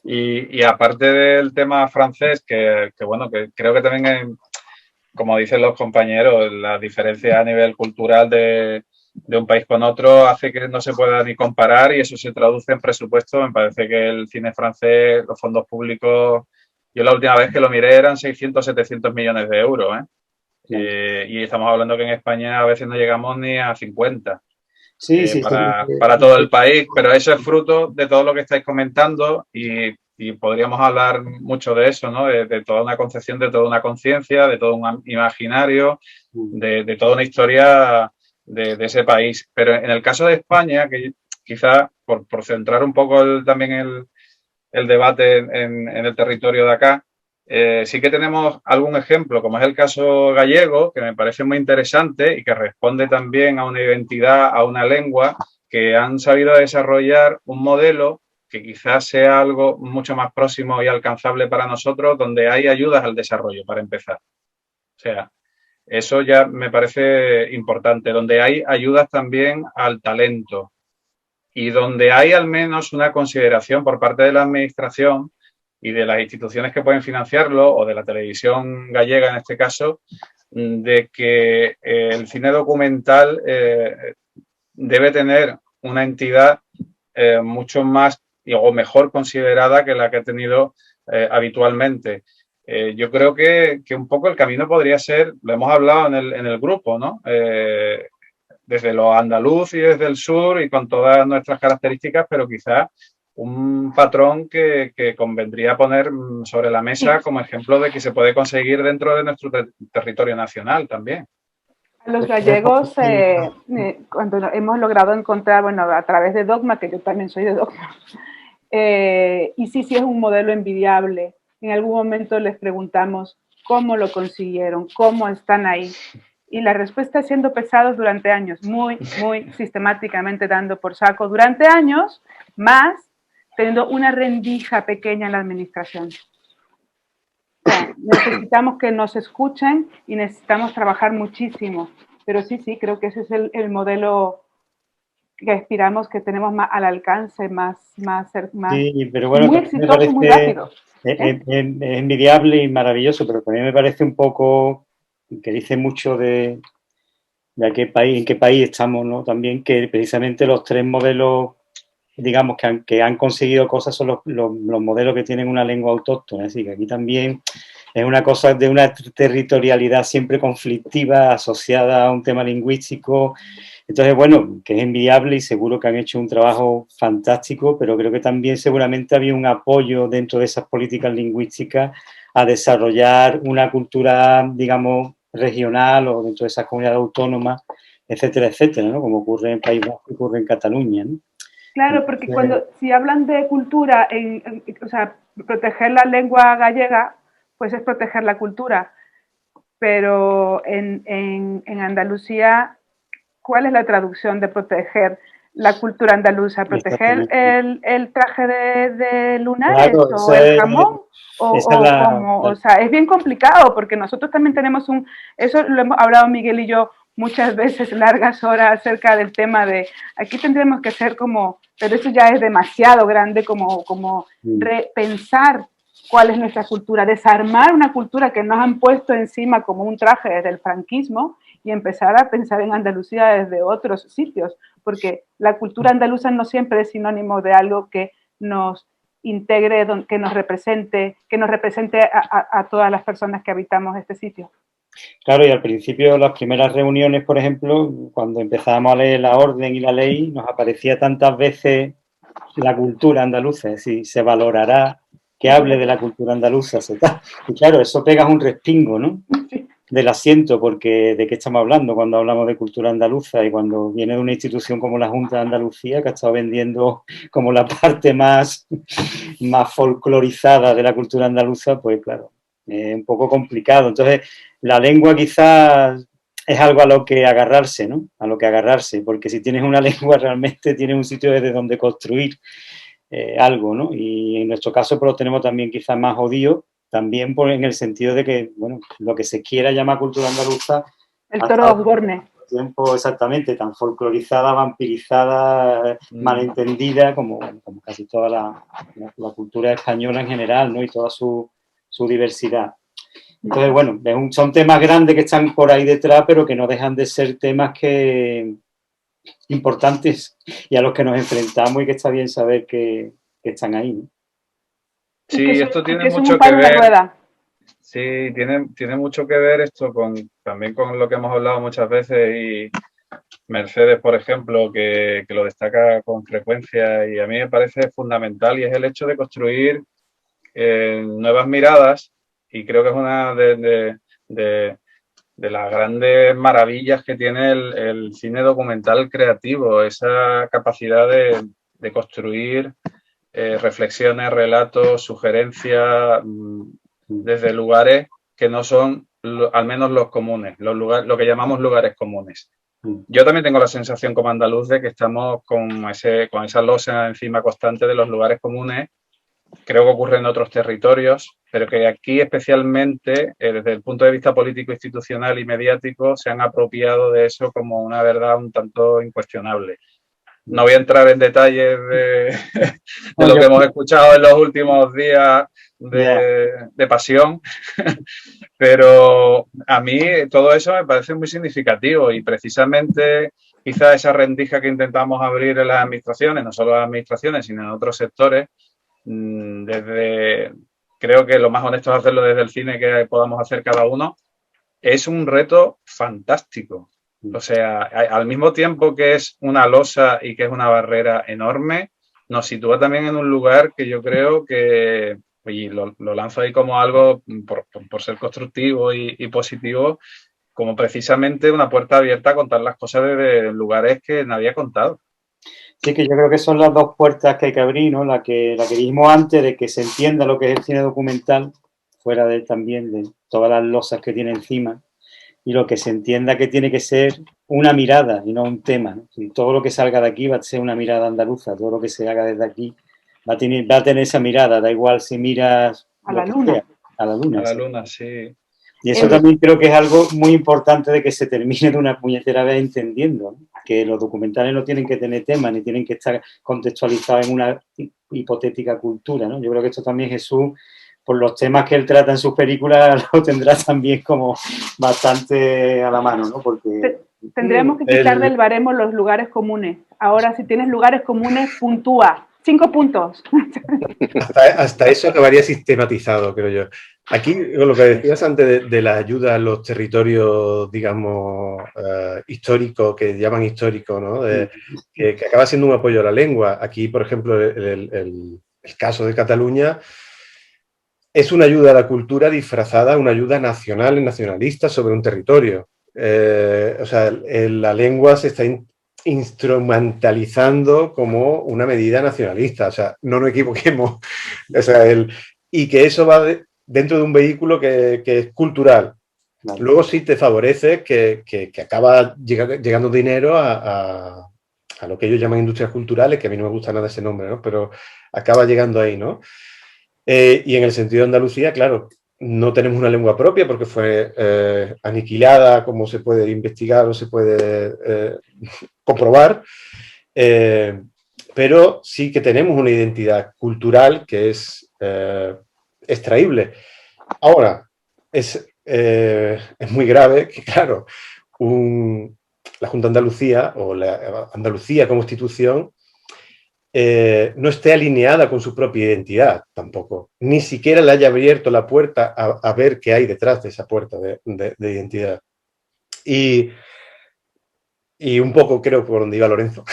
Y aparte del tema francés, que bueno, que creo que también, como dicen los compañeros, la diferencia a nivel cultural de un país con otro hace que no se pueda ni comparar y eso se traduce en presupuesto. Me parece que el cine francés, los fondos públicos, yo la última vez que lo miré eran 600, 700 millones de euros, ¿eh? Y estamos hablando que en España a veces no llegamos ni a 50 Sí, sí, para todo el país, pero eso es fruto de todo lo que estáis comentando y podríamos hablar mucho de eso, ¿no? De toda una concepción, de toda una conciencia, de todo un imaginario, de toda una historia de ese país. Pero en el caso de España, que quizá por centrar un poco también el debate en el territorio de acá, sí que tenemos algún ejemplo, como es el caso gallego, que me parece muy interesante y que responde también a una identidad, a una lengua, que han sabido desarrollar un modelo que quizás sea algo mucho más próximo y alcanzable para nosotros, donde hay ayudas al desarrollo, para empezar. O sea, eso ya me parece importante, donde hay ayudas también al talento y donde hay al menos una consideración por parte de la administración y de las instituciones que pueden financiarlo, o de la televisión gallega en este caso, de que el cine documental debe tener una entidad mucho más o mejor considerada que la que ha tenido habitualmente. Yo creo que un poco el camino podría ser, lo hemos hablado en el grupo, ¿no? Desde lo andaluz y desde el sur y con todas nuestras características, pero quizás un patrón que convendría poner sobre la mesa como ejemplo de que se puede conseguir dentro de nuestro territorio nacional también. Los gallegos, cuando hemos logrado encontrar, bueno, a través de Dogma, que yo también soy de Dogma, y sí es un modelo envidiable. En algún momento les preguntamos cómo lo consiguieron, cómo están ahí. Y la respuesta es siendo pesados durante años, muy sistemáticamente dando por saco durante años, más teniendo una rendija pequeña en la administración. O sea, necesitamos que nos escuchen y necesitamos trabajar muchísimo. Pero sí, creo que ese es el modelo que aspiramos, que tenemos más al alcance, más sí, pero bueno, muy exitoso y muy rápido. Es envidiable y maravilloso, pero también me parece un poco que dice mucho de en qué país estamos, ¿no? También que precisamente los tres modelos, digamos, que han conseguido cosas son los modelos que tienen una lengua autóctona. Así que aquí también es una cosa de una territorialidad siempre conflictiva asociada a un tema lingüístico. Entonces, bueno, que es envidiable y seguro que han hecho un trabajo fantástico, pero creo que también seguramente había un apoyo dentro de esas políticas lingüísticas a desarrollar una cultura, digamos, regional o dentro de esas comunidades autónomas, etcétera, etcétera, ¿no? Como ocurre en País Vasco, ocurre en Cataluña, ¿no? Claro, porque si hablan de cultura, o sea, proteger la lengua gallega, pues es proteger la cultura. Pero en Andalucía, ¿cuál es la traducción de proteger la cultura andaluza? ¿Proteger el traje de lunares Claro, o el jamón? O sea, es bien complicado porque nosotros también tenemos eso lo hemos hablado Miguel y yo muchas veces, largas horas acerca del tema de, aquí tendremos que ser como, pero eso ya es demasiado grande como repensar cuál es nuestra cultura, desarmar una cultura que nos han puesto encima como un traje desde el franquismo y empezar a pensar en Andalucía desde otros sitios, porque la cultura andaluza no siempre es sinónimo de algo que nos integre, que nos represente a todas las personas que habitamos este sitio. Claro, y al principio, las primeras reuniones, por ejemplo, cuando empezábamos a leer la orden y la ley, nos aparecía tantas veces la cultura andaluza, es decir, se valorará que hable de la cultura andaluza. Y claro, eso pega un respingo, ¿no? Del asiento, porque ¿de qué estamos hablando cuando hablamos de cultura andaluza? Y cuando viene de una institución como la Junta de Andalucía, que ha estado vendiendo como la parte más folclorizada de la cultura andaluza, pues claro, es un poco complicado. Entonces, la lengua quizás es algo a lo que agarrarse, ¿no? A lo que agarrarse, porque si tienes una lengua realmente tienes un sitio desde donde construir algo, ¿no? Y en nuestro caso pues lo tenemos también quizás más jodido, también en el sentido de que, bueno, lo que se quiera llamar cultura andaluza... El toro de Osborne. Tiempo exactamente, tan folclorizada, vampirizada, malentendida como casi toda la cultura española en general, ¿no? Y toda su diversidad. Entonces, bueno, son temas grandes que están por ahí detrás, pero que no dejan de ser temas importantes y a los que nos enfrentamos y que está bien saber que están ahí, ¿no? Sí, esto tiene mucho que ver. Sí, tiene mucho que ver esto también con lo que hemos hablado muchas veces y Mercedes, por ejemplo, que lo destaca con frecuencia y a mí me parece fundamental y es el hecho de construir nuevas miradas y creo que es una de las grandes maravillas que tiene el cine documental creativo, esa capacidad de construir reflexiones, relatos, sugerencias desde lugares que no son al menos los comunes, lo que llamamos lugares comunes. Yo también tengo la sensación como andaluz de que estamos con esa losa encima constante de los lugares comunes. Creo que ocurre en otros territorios, pero que aquí especialmente, desde el punto de vista político, institucional y mediático, se han apropiado de eso como una verdad un tanto incuestionable. No voy a entrar en detalles de lo que hemos escuchado en los últimos días de pasión, pero a mí todo eso me parece muy significativo y precisamente quizá esa rendija que intentamos abrir en las administraciones, no solo en las administraciones, sino en otros sectores, creo que lo más honesto es hacerlo desde el cine que podamos hacer cada uno, es un reto fantástico. O sea, al mismo tiempo que es una losa y que es una barrera enorme, nos sitúa también en un lugar que yo creo que, y lo lanzo ahí como algo por ser constructivo y positivo, como precisamente una puerta abierta a contar las cosas desde lugares que nadie ha contado. Sí, que yo creo que son las dos puertas que hay que abrir, ¿no? La que dijimos antes de que se entienda lo que es el cine documental, fuera también de todas las losas que tiene encima, y lo que se entienda que tiene que ser una mirada y no un tema, ¿no? Y todo lo que salga de aquí va a ser una mirada andaluza, todo lo que se haga desde aquí va a tener esa mirada, da igual si miras a la luna. A la luna. A la luna, sí. Y eso también creo que es algo muy importante de que se termine de una puñetera vez entendiendo, ¿no? Que los documentales no tienen que tener temas ni tienen que estar contextualizados en una hipotética cultura, ¿no? Yo creo que esto también Jesús, por los temas que él trata en sus películas, lo tendrá también como bastante a la mano, ¿no? Porque tendríamos que quitar del baremo los lugares comunes. Ahora, si tienes lugares comunes, puntúa. 5 puntos. Hasta eso acabaría sistematizado, creo yo. Aquí, lo que decías antes de la ayuda a los territorios, digamos, históricos, que llaman históricos, ¿no? Que acaba siendo un apoyo a la lengua. Aquí, por ejemplo, el caso de Cataluña es una ayuda a la cultura disfrazada, una ayuda nacional y nacionalista sobre un territorio. O sea, la lengua se está instrumentalizando como una medida nacionalista, o sea, no nos equivoquemos, o sea, y que eso va dentro de un vehículo que es cultural. Luego sí te favorece que acaba llegando dinero a a lo que ellos llaman industrias culturales, que a mí no me gusta nada ese nombre, ¿no? Pero acaba llegando ahí, ¿no? Y en el sentido de Andalucía, claro, no tenemos una lengua propia porque fue aniquilada, como se puede investigar o se puede comprobar, pero sí que tenemos una identidad cultural que es extraíble. Ahora, es muy grave que, claro, la Junta de Andalucía o la Andalucía como institución no esté alineada con su propia identidad tampoco. Ni siquiera le haya abierto la puerta a ver qué hay detrás de esa puerta de identidad. Y un poco creo por donde iba Lorenzo,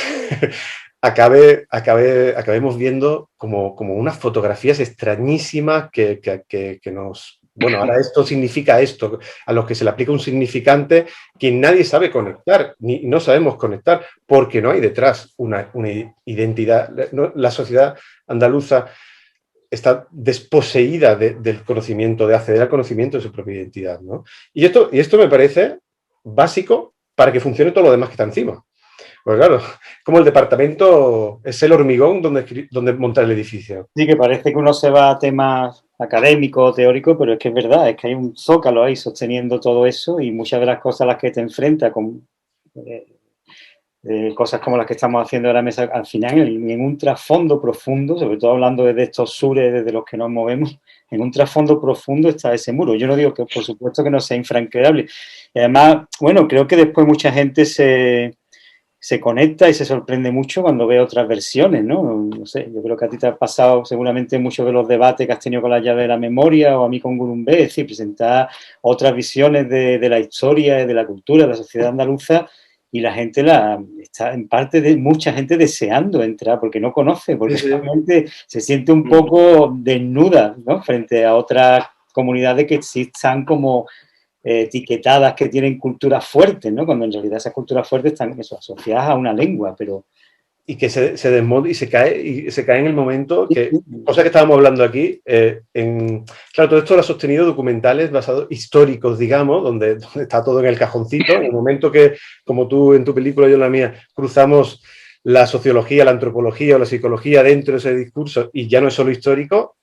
acabemos viendo como unas fotografías extrañísimas que nos... Bueno, ahora esto significa esto, a los que se le aplica un significante que nadie sabe conectar, ni no sabemos conectar, porque no hay detrás una identidad. La sociedad andaluza está desposeída del conocimiento, de acceder al conocimiento de su propia identidad, ¿no? Y esto me parece básico para que funcione todo lo demás que está encima. Pues claro, como el departamento es el hormigón donde montar el edificio. Sí, que parece que uno se va a temas académicos, teóricos, pero es que es verdad, es que hay un zócalo ahí sosteniendo todo eso y muchas de las cosas a las que te enfrentas con cosas como las que estamos haciendo en la mesa, al final en un trasfondo profundo, sobre todo hablando desde estos sures desde los que nos movemos, en un trasfondo profundo está ese muro. Yo no digo que, por supuesto, que no sea infranqueable. Y además, bueno, creo que después mucha gente se conecta y se sorprende mucho cuando ve otras versiones, ¿no? No sé, yo creo que a ti te ha pasado seguramente muchos de los debates que has tenido con la llave de la memoria o a mí con Gurumbé, es decir, presentar otras visiones de la historia, de la cultura, de la sociedad andaluza y la gente está en parte de mucha gente deseando entrar porque no conoce, porque realmente se siente un poco desnuda, ¿no? Frente a otras comunidades que sí están como etiquetadas que tienen culturas fuertes, ¿no? Cuando en realidad esas culturas fuertes están asociadas a una lengua, pero... Y que se desmonta y se cae en el momento que, cosa que estábamos hablando aquí, claro, todo esto lo ha sostenido documentales basados, históricos, digamos, donde está todo en el cajoncito, en el momento que, como tú en tu película, yo en la mía, cruzamos la sociología, la antropología o la psicología dentro de ese discurso y ya no es solo histórico,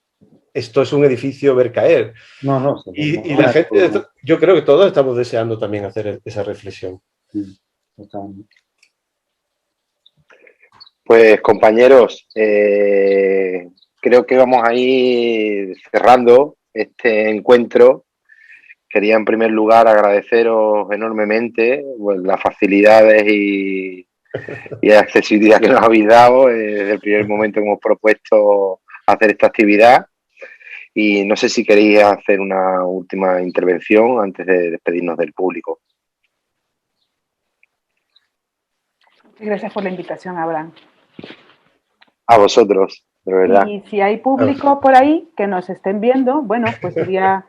esto es un edificio ver caer. No, y la gente, yo creo que todos estamos deseando también hacer esa reflexión. Totalmente. Pues compañeros, creo que vamos a ir cerrando este encuentro. Quería en primer lugar agradeceros enormemente las facilidades y accesibilidad que nos habéis dado desde el primer momento que hemos propuesto hacer esta actividad. Y no sé si queréis hacer una última intervención antes de despedirnos del público. Gracias por la invitación, Abraham. A vosotros, de verdad. Y si hay público por ahí que nos estén viendo, bueno, pues sería...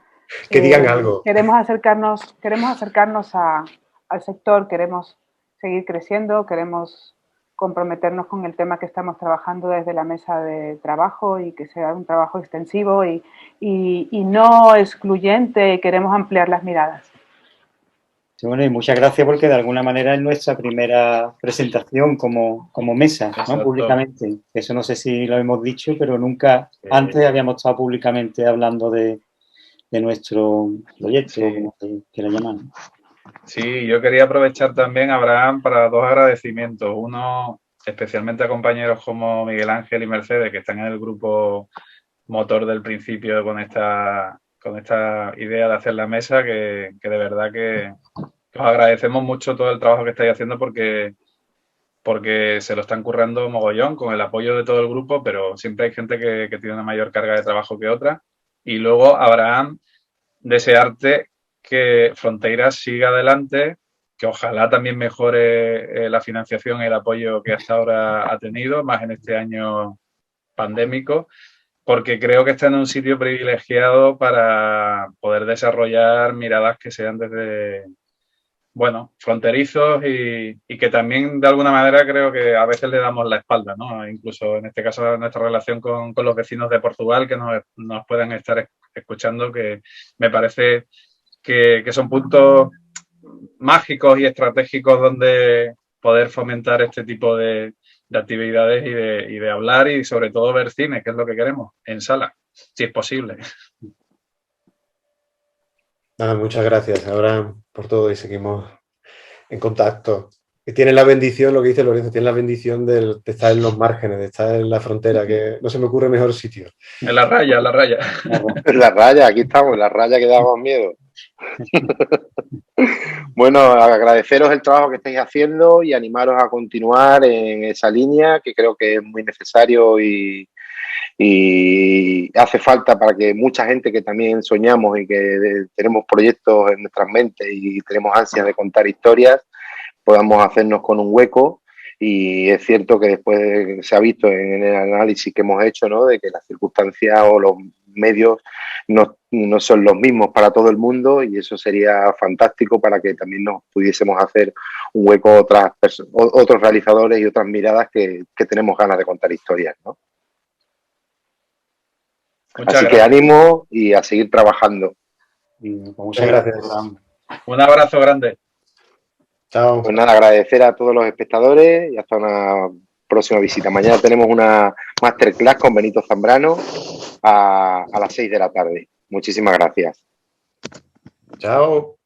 que digan algo. Queremos acercarnos al sector, queremos seguir creciendo, queremos comprometernos con el tema que estamos trabajando desde la mesa de trabajo y que sea un trabajo extensivo y no excluyente, queremos ampliar las miradas. Sí, bueno, y muchas gracias porque de alguna manera es nuestra primera presentación como mesa, ¿no? Públicamente. Eso no sé si lo hemos dicho, pero nunca antes habíamos estado públicamente hablando de nuestro proyecto, como que le llaman. Sí, yo quería aprovechar también, Abraham, para dos agradecimientos. Uno, especialmente a compañeros como Miguel Ángel y Mercedes, que están en el grupo motor del principio con esta idea de hacer la mesa, que de verdad que os agradecemos mucho todo el trabajo que estáis haciendo porque se lo están currando mogollón con el apoyo de todo el grupo, pero siempre hay gente que tiene una mayor carga de trabajo que otra. Y luego, Abraham, desearte que Fronteiras siga adelante, que ojalá también mejore la financiación y el apoyo que hasta ahora ha tenido, más en este año pandémico, porque creo que está en un sitio privilegiado para poder desarrollar miradas que sean desde, bueno, fronterizos y que también de alguna manera creo que a veces le damos la espalda, ¿no? Incluso en este caso nuestra relación con los vecinos de Portugal que nos puedan estar escuchando, que me parece que son puntos mágicos y estratégicos donde poder fomentar este tipo de actividades y de hablar y sobre todo ver cine, que es lo que queremos, en sala, si es posible. Nada, muchas gracias, ahora por todo y seguimos en contacto. Y tiene la bendición, lo que dice Lorenzo, tiene la bendición de estar en los márgenes, de estar en la frontera, que no se me ocurre mejor sitio. En la raya, en la raya. En la raya, aquí estamos, en la raya que damos miedo. Bueno, agradeceros el trabajo que estáis haciendo y animaros a continuar en esa línea, que creo que es muy necesario y hace falta para que mucha gente que también soñamos y que tenemos proyectos en nuestras mentes y tenemos ansias de contar historias, podamos hacernos con un hueco. Y es cierto que después se ha visto en el análisis que hemos hecho, ¿no?, de que las circunstancias o los medios no son los mismos para todo el mundo, y eso sería fantástico para que también nos pudiésemos hacer un hueco otros realizadores y otras miradas que tenemos ganas de contar historias, ¿no? Así que ánimo y a seguir trabajando. Muchas gracias. Un abrazo grande. Chao. Pues nada, agradecer a todos los espectadores y hasta una próxima visita. Mañana tenemos una masterclass con Benito Zambrano a las 6 de la tarde. Muchísimas gracias. Chao.